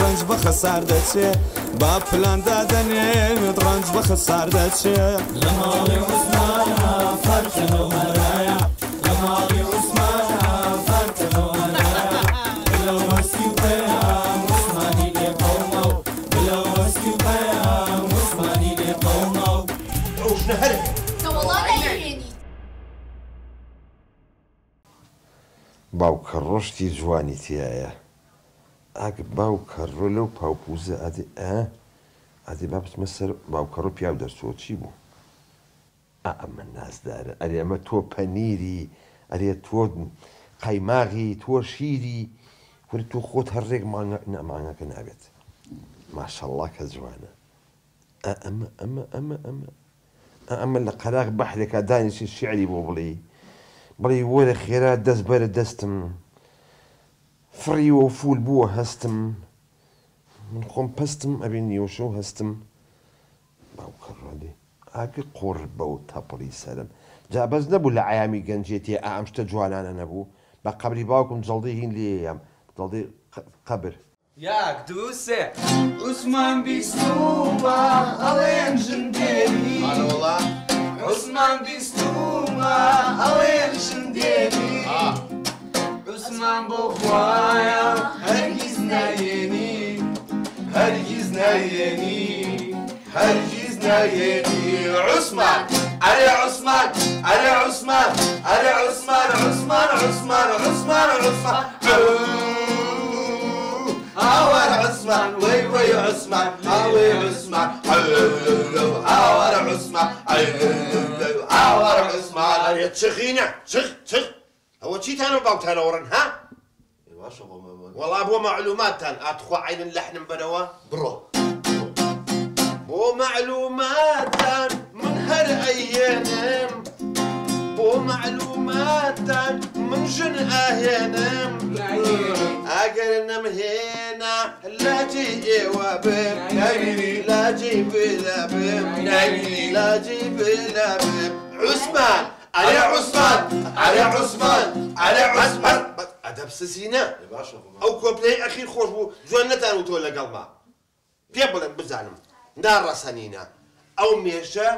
رنج بخسار داتشي باب فلان دادني رنج بخسار داتشي لمالي عثمانة فرتنا وهرايا لمالي عثمانة فرتنا وهرايا بلا وسي وفيها عثماني لقومه بلا وسي وفيها عثماني لقومه روشنا هرب. والله لا يهيني. زۆشتی جوانی تایە ئاگە باوکەڕۆ لەو پاوپوزە ئادێ با بچمە سەر باوکەڕۆ پیاو دەرچۆ چی بوو؟ ئەمە نازدارە ئەرێ ئەمە تۆ پەنیری ئەرێ تۆ قەیماغی تۆ شیری وەری تۆ خۆت هەرڕێک مانگەکە نابێت ماشەڵڵا کە جوانە ئەمە لە قەراغ بەحرێکا دانیشی شیعری بۆ بڵێ وەرە خێرا دەست بەرە دەستم فڕیوە و فول بووە هەستم من خۆم پەستم ئەبێ نیوەشە و هەستم باوکەڕۆدێ ئاگە قوڕ بە و تەپڵی سەرم جا بەس نەبوو لە عیامی گەنجێتی ئەم شتە جوانانە نەبوو بە قەبری باوکم جەڵدەی هین لێیەم جەڵدەی قەبر یاک دوو سێ عوسمان بیستومە ئەڵێن ژندێری عوسمان بیستومە ئەڵێن ژندێری عوسمان بۆ خوایە هەرگیز نایێنی هەرگیز نایێنی هەرگیز نایێنی عوسمان ئەرێ عوسمان ئەرێ عوسمان ئەرێ عوسمان عوسمان عوسمان عوسمان عوسمان هاور عثمان وي وي عثمان هاوي عثمان هاور عثمان هاور عثمان ئەرێ چخینە چخ ئەوە چیتانە باوتانە وڕن ها؟ وەڵا بۆ مەعلوماتتان ئاتخوا عینن لەحنم بەرەوە بڕۆ بۆ مەعلوماتتان من هەر ئەیێنم بۆ مەعلوماتتان من ژن ئاهێنم ئەگەر نەمهێنا لاجی ئێوە بم نەبینی لاجی بلا بم نەبینی لاجی بلا بم عوسمان ئەرێ عوسمان ئەرێ عوسمان ئەرێ عوسمان ئەدەب سزینە ئەو کۆپلەی ئەخیر خۆش بوو جوان نەتان تۆ لەگەڵما پێ بڵێن بزانم ناڕەسەنینە ئەو مێشە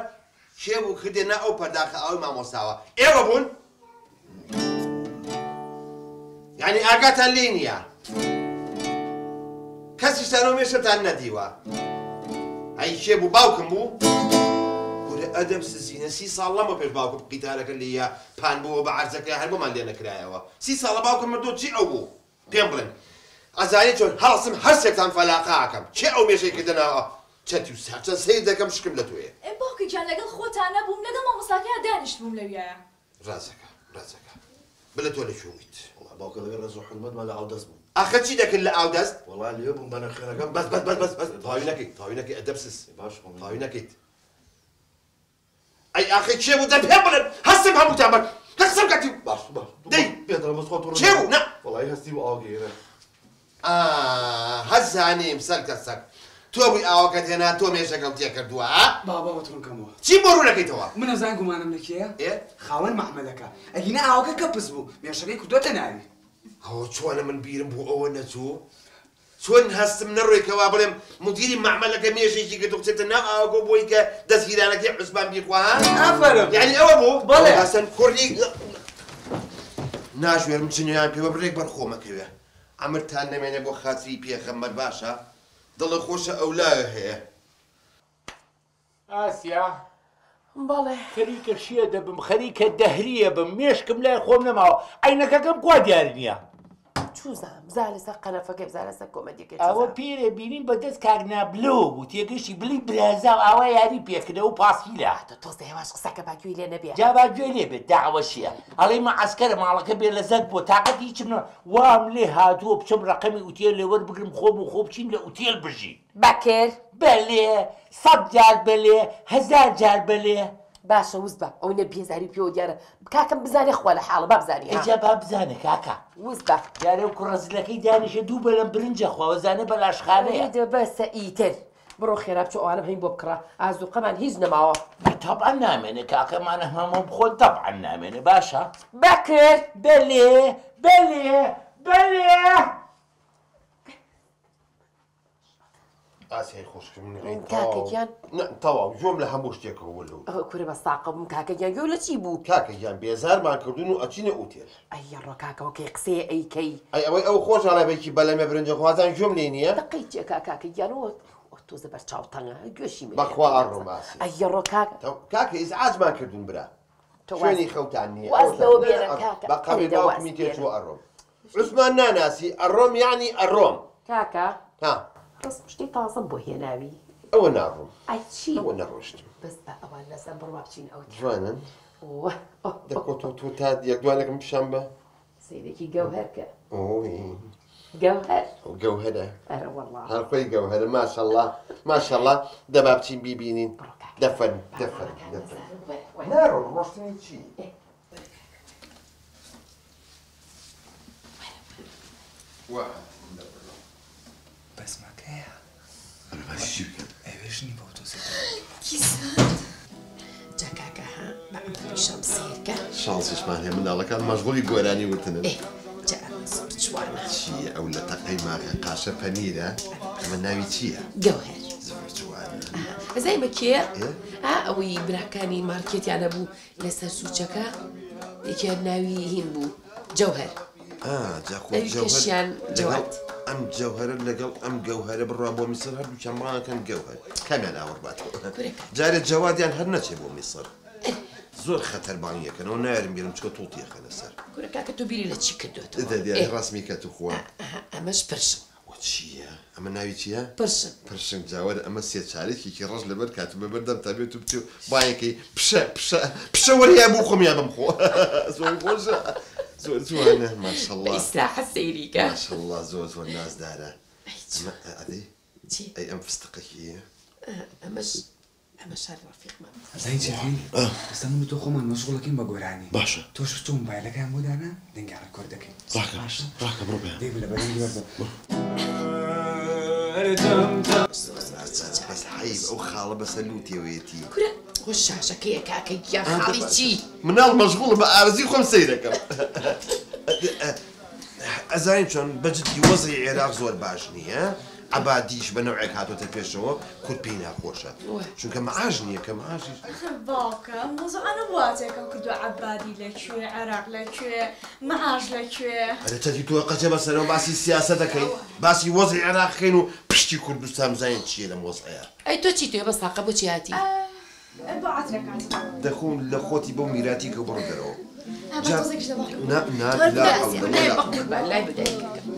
کێ بوو کردێنە ئەو پەرداخە ئەوی مامۆستاوە ئێوە بوون یعنی ئاگاتان لێ نییە کەسیشتان ئەو مێشەتان نەدیوە ئەی کێ بوو باوکم بوو گورە ئەدەب سزینە 30 ساڵ لەمە پێش باوکم قیتارەکە لێیە پان بووە بە عەرزەکە هەر بۆمان لێ نەکرایەوە 30 ساڵە باوکم مردووە چی ئەو بوو پێم بڵێن ئەزانی چۆن هەڵسم هەر سێکتان فەلاقاکەم چێ ئەو مێشەی کردنەوە چەتی و ساچە سەیر دەکەم شکم لە توێ باوکی گیان لەگەڵ خۆتان نەبووم لەگەڵ مامۆستاکەیان دانیشت بووم لەویایە ڕازەکە بلە تۆ لەکوێیت باوکە لەگەڵ ڕێز و حرمەتمان لە ئاودەست بوو ئاخە چی دەکرد لە ئاودەست؟ وەڵا لێ بووم بە نەخێنەکەم بەس تاوی نەکەیت ئەدەبسس تاوی نەکەیت ئەی ئاخی چێ بوو دەم پێ بڵێن هەستم هەمووتان بەر هەستم کەتی باش دەی پێدەڵمەس خۆ چێ بوو نە وەڵای هەستی و ئاگێرە هەزانیم سەر کەسەک تۆ بووی ئاوەکەت هێنا تۆ مێشەکەم تێ کردووە بابا بەتڕونکەمەوە چی بۆ ڕوونەکەیتەوە؟ من ئەزان گومانم لە کێیە؟ خاوەن مەحمەدەکە ئەگینە ئاوەکە کەپس بوو مێشەکەی کردوتە ناوی ئەوە چۆنە من بیرم بوو ئەوە نەچوو چۆن هەستم نەڕۆیکەوە بڵێم مدیری مەحمەدەکە مێشێکی کردو بچێتە ناو ئاوەکە بۆی کە دەستگیرانەکەی عوسمان بیخوا ئافەرم یعنی ئەوە بوو بەڵێ هەسەن کوڕی ناشوێرم چنیان پێوە بڕێک بەرخۆمەکەوێ ئەمرتان نەمێنێ بۆ خاتری پێخەمبەر باشە دڵە خۆشە ئەولایە هەیە ئاسیا بەڵێ خەریکە شیە دەبم خەریکە دەهریە بم مێشکم لای خۆم نەماوە عینەکەکەم کوا دیاری نییە چوزام بزار لەسەر قەنەفەکە بزار لەسەر کۆمەدیەکە ئەوە پیرە بینین بەدەست کاگنابلۆ بوو تێگەشتی بلی برازا و ئاوا یاری پێکردە و پاسیلە تۆزە هێواش قسەکە باگوێی لێ نەبێ جا باگوێ لێ بێت داوەشیە ئەڵێ مە عەسکەرە ماڵەکە بێ لەزەت بۆ تاقەت هیچم وام لێ هاتووە بچم ڕقەمی ئوتێل لێ وەربگرم خۆم و خۆ بچین لە ئوتێل بژین بەکرد بەلێ 100 جار بەلێ 1000 جار بەلێ باشە وز بە ئەو نە بێزاری پێوە دیارە کاکەم بزانێ خوا لە حاڵە با بزانێ ئەجا با بزانێ کاکە وز بە یارە و کوڕەزلەکەی دانیشە دوو بەلەم برنجە خواوەزانە بە لاشخانەیە بەسە ئیتر بڕۆ خێرا بچۆ ئەوانم هەین بۆ بکڕا ئازوقەمان هیچ نەماوە طبعا نامێنێ کاکەمانە هەموو بخۆن طبعا نامێنێ باشە بەکرد بەلێ بەلێ بەلێ ئاسیای خۆشکم کاکەگیان تەواو جۆم لە هەموو شتێکەوە وەلو کوورە بە ساقە بووم کاکەگیان گوێ لە چی بوو کاکەگیان بێزارمان کردوون و ئەچینە ئوتێل ئەی ڕۆ کاکەوە کەی قسەیە ئەیکەی ئەوەی ئەو خۆش ئاڵێبێکی بەلەمێ برنجە خوازان جۆم لێ نییە دقەی چێکا کاکەگیانەوە تۆزە بەرچاو تەنگە گوێشی من بەخوا ئاڕۆم باسی ئەی ڕۆ کاکە ئیزعاجمان کردوون برا شوێنی خەوتان نییە واز لەوە بێنە کاکە بە قەبی باوکمی تێچوە ئەڕۆم عثمان ناناسي الروم يعني الروم كاكا ها ڕستشتی تازە بۆ هێناوی ئەوە ناڕۆم ئەچی ئەوە نەڕۆشتم بەس بە ئەوان لەسەر بڕواچین ئەو جوانن دەکۆ تۆ تا یەکدوانێکم پیشان بە سیرێکی گەوهەرکە ئۆی گەوهەر گەوهەرە ئەرە وەڵڵا هەرخۆی گەوهەرە ماشەڵڵا ماشەڵڵا دەبا بچین بیبینین دەفەن ناڕۆ ڕۆشتنی چی؟ بس مكايا أنا ماشي بكم ايش نبغى توصل كيسان جاكاكا ها بعد شمسيركا شانسش معناها من الله كان مشغول يقولاني وتنن إيه جاء شوانا شي أو لا تقيمة قاشة فنيدة من ناوي تشيا جوهر جوانا زي ما كي أوي براكاني ماركت يعني أبو لسر سوتشكا يكي ناوي هين بو جوهر جاكو جوهر كشيان جواد أم جوهر لقل أم جوهر بالرابو مصر هل كمان كان جوهر كمان أوربات جاري الجواد يعني هل نشي بو مصر زور خطر بانية كانوا نارم بيرم شكو توطي خنا سر كوركا كتبيري لتشي كدوت إذا دي رسمي كتخوا أماش برشم وتشيا أما ناوي تشيا برشم جواد أما سيد شاري كي رجل بر كاتب بردم تبي تبتو بايكي بشا وريا بوخم يا بمخو زور بوجا زوانا ما شاء الله إسراحة سيريكا ما شاء الله زوز والناس دارة هذه أي أم فستقكية أماش هاد رفيق ما زين شايفين استنوا تو خمان مشغولة كين بقولاني باشا تو شفتوا موبايلك يا مودانا دنقع على الكوردك راك بربع دي ولا بدي بس حيب أو خالة بسلوتي ويتي وش عشاك يا كاكا يا خالتي من المشغول بأرزي خم سيرك أزاين شون بجد يوزع عراق زور باشني ها عباديش بنوعك هاتو تبيشوا كل بينا خوشة شو كمعاجني كمعاجي باكا موزو أنا بواتك كدو عبادي لكوي عراق لكوي معاج لكوي أنا تدي توقعت مثلا باسي السياسة كين باسي وضع عراق كينو بشتي كردستان زين شيء لما وضعها أي توتشي بس عقبو تشياتي بعت لك دخون لخوتي بوميراتي كبردرو لا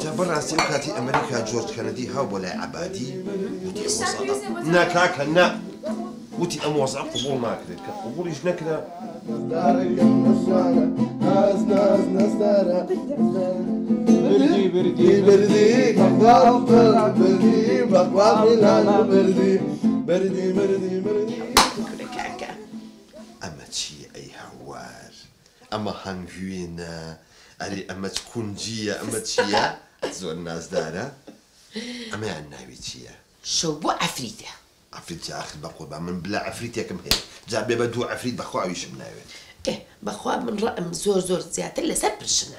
جابر راسي وكاتي أمريكا جورج كندي هاو بولا عبادي وتي أموصا ناكاك هنا وتي أموصا قبول ما كذا قبول إيش نكذا بردي بردي بردي بردي بردي بردي بردي بردي أما تشي أي هوار أما هنجوينا أري أما تكون جيا أما تشيا زور الناس دارا أما يعني ناوي تشيا شو بو عفريتة عفريت يا أخي بقول من بلا عفريت يا كم هيك جاب بدو عفريت بخوا عيش مناوي إيه بخوا من رقم زور زيادة اللي سبرشنا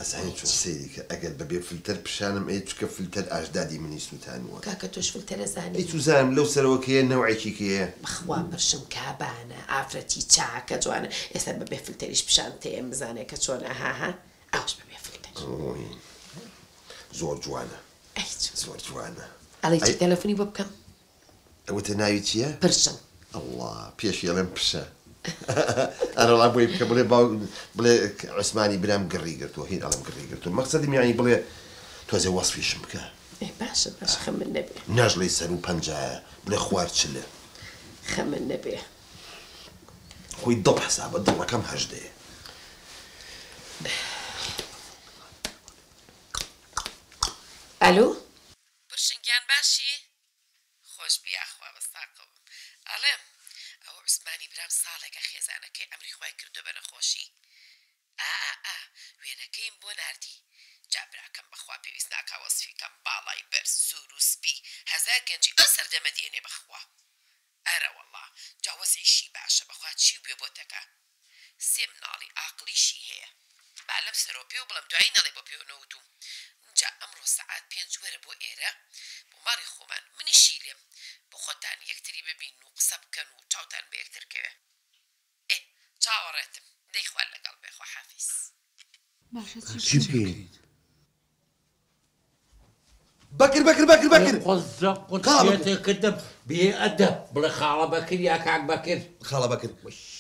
أسعين شو سيدك أجل ببي فلتر بشانم إيه تشوف فلتر أجدادي من يسوتان و كاكا توش فلتر زاني إيه تزام لو سروكية نوعي كيكية بخوا برشم كابانا عفرتي تشاكا جوانا يسبب ببي فلتريش بشان تيم زاني كتشون ها أوش ببي فلتر زور جوانا أي زور جوانا على يجي تلفوني بكم وتناوي تيا برشم الله بيش يلم بشا أنا والله بوي بك بلي عثماني بلام قري قلتو هين ألم قري قلتو مقصدي يعني بلي توزي وصفي شمكة إيه باشا خمن نبي ناجلي يسالو بنجا بلي خوار تشلي خمن نبي خوي الضب حساب الضب كم هجدي ألو برشنجان باشي خوش بيا أخوة بستاقب ألم أو عثماني برام صالك خيزانة كي أمري خواي كردو بنا خوشي وينا كيم بو ناردي جابرا كم بخوا بيوزناكا وصفي كم بالاي برس سورو سبي هزا جنجي أسر دمديني بخوا أرى والله جاوز عيشي باشا بخوا تشي بيوبوتكا سيم نالي عقلي شي هي بعلم سرو بيو بلم دوعين نالي بو بيو نوتو جا أمرو ساعات بينجوره بو إيرا بو ماري خومان مني شيلم بو خودتان يكتري ببينو قصب كانو جاوتان بيكتر كوه إيه جاورتم دي خوال لقلبي خو حافظ بكر بكر بكر بكر قصة قصيتي كدب بأدب بلا خالة بكر يا كعك بكر خالة بكر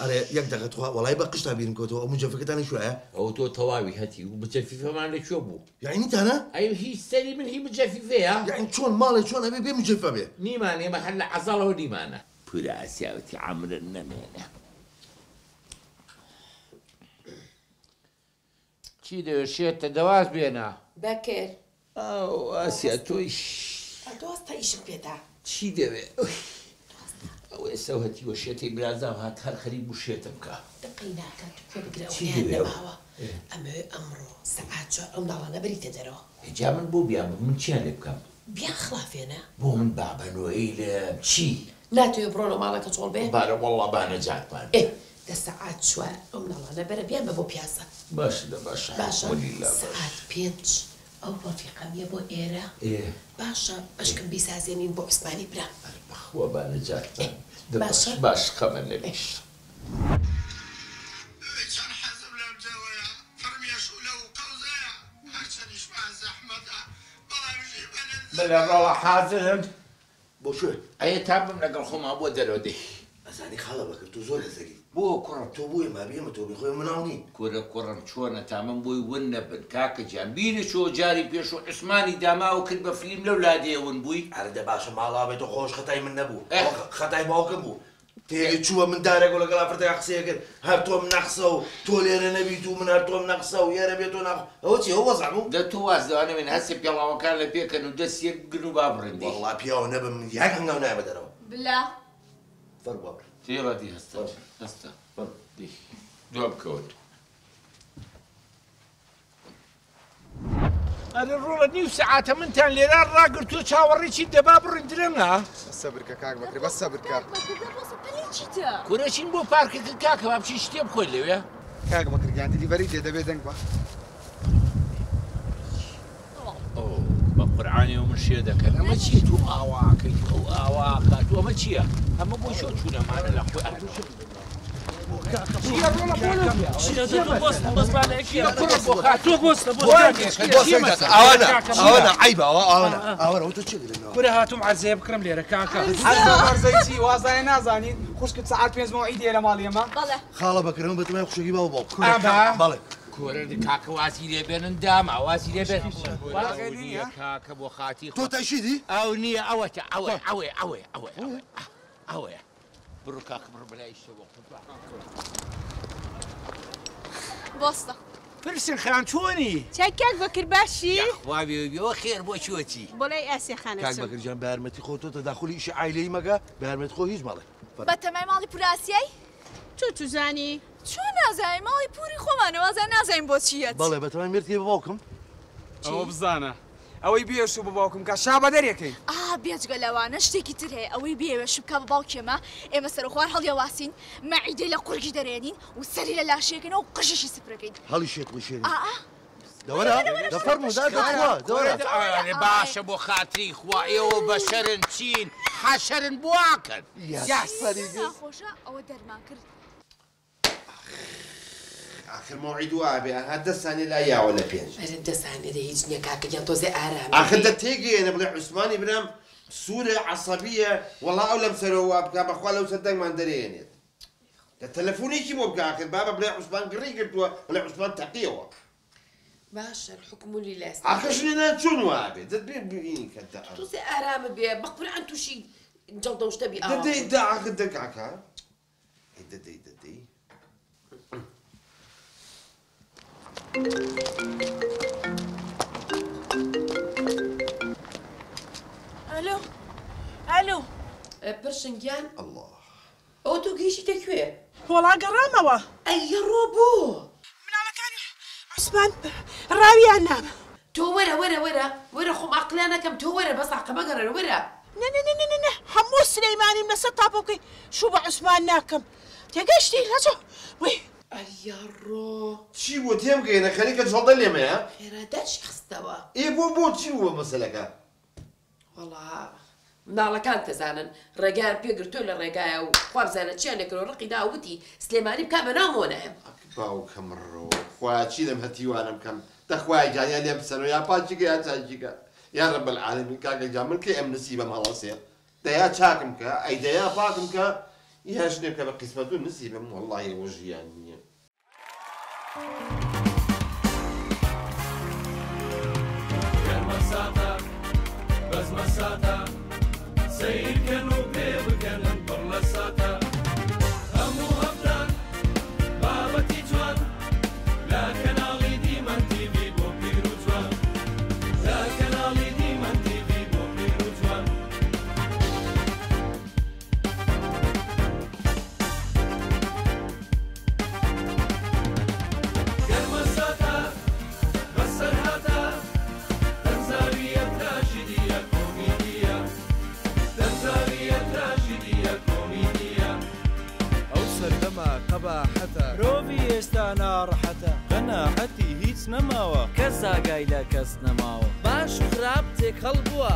أري يقدر تخوا والله بقش تابين كوتو مجففة أنا شوية أو تو تواوي هاتي ومجففة ما لك شو بو يعني أنت أنا أيوه هي السري من هي مجففة يعني شلون مالي شلون أبي بي مجففة بيه نيماني محل عزله ونيمانه بلا أسياوتي عمر النمينة چی دەوێت دەواز بێنە بەکر ئەو ئاسیا تۆیش دۆستە ئیشم پێدا چی دەوێت ئەو ئێستا هەتیوە شێتی برازاو هات هەر خەریب و شێتم بکە دقی ناکات پێ بگرەوەیان نەماوە ئەمە ئەمڕۆ سەعات 4 ئەم ناڵانە بەریتە دەرەوە هجا من بۆ بیان من چیان لێ بکەم بیان خلافێنە بۆ من بابەنۆی لە چی ناتوێ بڕۆنە ماڵەکە چۆڵ بێ بارە وەڵڵا بانەجاتمان دە سەعات 4 ئەم ناڵانە بەرە بیان بە بۆ پیاسە باشە باشە سەعات 5 ئەو ڕۆفیقەمیە بۆ ئێرە باشە بەشکم بیسازێنین بۆ عوسمانی برا بەخوا بانەجاتمان باش خەمە نەبیش بەلە ڕەڵە حازرم بۆ شوێ ئەیە تا بم لەگەڵ خۆما بۆ دەرەوە دەی ئەزانی خاڵە بەکرد تو زۆر هەزەری بۆ کوڕم تۆ بووی ما بێمە تۆ بخۆی مناڵ نین کوڕم چۆنە تا من بۆی ون نەبن کاکە جان بیرە چۆ جاری پێش و عوسمانی داماوە کرد بە فیلم لەو لادێون بووی هەردە باشە ماڵا بێت و خۆش خەتای من نەبوو خەتای باوکم بوو تێ چووە من دارێک و لەگەڵا فردای قسەیە کرد هەر تۆم نەخسە و تۆ لێرە نەبیت و من هەر تۆم نەخسە و ئێرە بێت و ناخ ئەوە چی ئەو وەزع بوو دە تۆ واز دەوانە من هەستی پێڵاوەکان لە پێکەن و دەست یەک گن و با بڕندی وەڵڵا پیاوە نەبم یەک هەنگاو نایە دەرەوە بلا فەر بابر تێڕەدی هەستا دی دووە بکەوت ئەرە ڕۆڵە نیو سەعاتە منتان لێران ڕاگرت و چاوەڕێکی دەبا بڕندرەنە سەبرکە کاک بەکرێ بەس سەبرکە کورەچین بۆ پارکەکە کاکە با بچی شتێ بخۆی لەوێ کاک بەکرگیان دیلیڤەری دێ دەبێ دەنگ بە بە قورعانی و من شێ دەکەن ئەمە چی تو ئاواکەی ئەو ئاواکە تو ئەمە چییە؟ ئەمە بۆ شۆ چوونەمانە لە خۆی کورە هاتووم عەرزەیە بکڕم لێرە کاکە عەرزەی چی وازایە نازانین خوشکت سەعات 5 مەوعیدیە لە ماڵی ئێمە خاڵە بەکرم بەتمای خوشکی باو باو بەڵێ کۆرە کاکە واسی لێ بێنن داما واسی لێ بێن کاکە بۆ خاتی تۆ تاشیدی ئەو نییە ئەوەتە ئەوەیە بڕۆ کاکە بڕ بەلای شەوە بۆستە پرسن خان چۆنی چاکاک بەکر باشی واویەوە خێر بۆ چۆچی بۆلای ئاسیا خانە کاک بەکرجان بە یارمەتی خۆ تۆ تەداخلی ئیشی عایلەی مەگە بە یارمەتی خۆ هیچ مەڵێ بە تەمای ماڵی پوراسیای تۆ توزانی چۆن نازانین ماڵی پوری خۆمانە وازای نازانین بۆ چیەت بەڵێ بەتەمای مرتێ بە باوکم ئەوە بزانە ئەوەی بێشو بە باوکم کە شا بە دەرێکەی بێجگە لەوانە شتێکی تر هەیە ئەوەی بێوێش بکە بە باوکێمە ئێمە سەرخوار هەڵیاواسین مەعیدەی لە قورگی دەرێنین و سەری لە لاشەیەکەن و قژشی سپرەکەین هەڵی شێتڵی شێنی دەوەرە دەفەرمو دەوەرە باشە بۆ خاتری خوا ئێوە بە شەرن چین حەشەرن بواکەن خۆشە ئەوە دەرمان کرد آخر موعد وابێ هەر دەستانی لا یاوە لە پێنج دەستانێ هیچ نییە کاکەیان تۆزێ ئارام آخر دە تێگەێنە بڵێ عوسمانی برام سوورە عەسەبیە وەڵا ئەو لەم سەرەوە وا بکە بەخوا لەو سەر دەنگمان دەرێنێت دە تەلەفۆنێکی بۆ بکە آخر بابە بڵێ عوسمان گڕی گرتووە بڵێ عوسمان تەقیەوە باشە الحکم لله آخر شنێنە چۆن وابێ دەت بێ ببینی کە تۆزێ ئارامە بێ بەقورعان تووشی جەڵدە و شتە بی دەدەی دا آخر دە کاکە دەدەی ئەلۆ پرشنگیان ئەو تۆ گەیشتە کوێ وەڵا گەڕامەوە ئەیە ڕۆبۆ مناڵەکانی عوسمان ڕاویان نام تۆ وەرە خۆم عەقلیان نەکەم تۆ وەرە بەس عەقەبە گەڕێ وەرە نه هەموو سلەیمانیم لەسەر تاپۆکەی شوو بە عوسمان ناکەم تێگەشتی هەچۆ وی ئەیا ڕۆ چی بۆ تێم گەێنە خەریکە جەڵدە لێمەیە خێرادەچ خستەوە بۆ چی بووە مەسەلەکە وەڵا مناڵەکان تەزانن ڕێگایان پێگرتووە لە ڕێگایە و خوابزانە چیان لێکرۆ ڕقی داوتی سلێمانی بکە بە ناومۆنەیە باوکەم ڕۆ خوا چی لەم هەتیوانم کەم دەخوای جانیان لێ بسەرەوە یا پاچیکە یا چاچیکە يا رب العالمين كاكا جامل كي ام نسيبه مهلصير ديا تشاكم كا اي ديا باكم كا يا شنو بقسمته نسيبه والله وجياني مساتا بس مساتا سير كانوا بيبكن انطر لساتا همو هفتان بابتي جوان لكن علي ديما تيفي بوبيرو جوان لكن علي ديما تيفي بوبيرو جوان كالمساتا بس الهاتا قباحتا روبي استانا رحتا قناعتي هيت نماوە کەس ئاگای لە کەس نەماوە باش و خراپ تێک هەڵبووە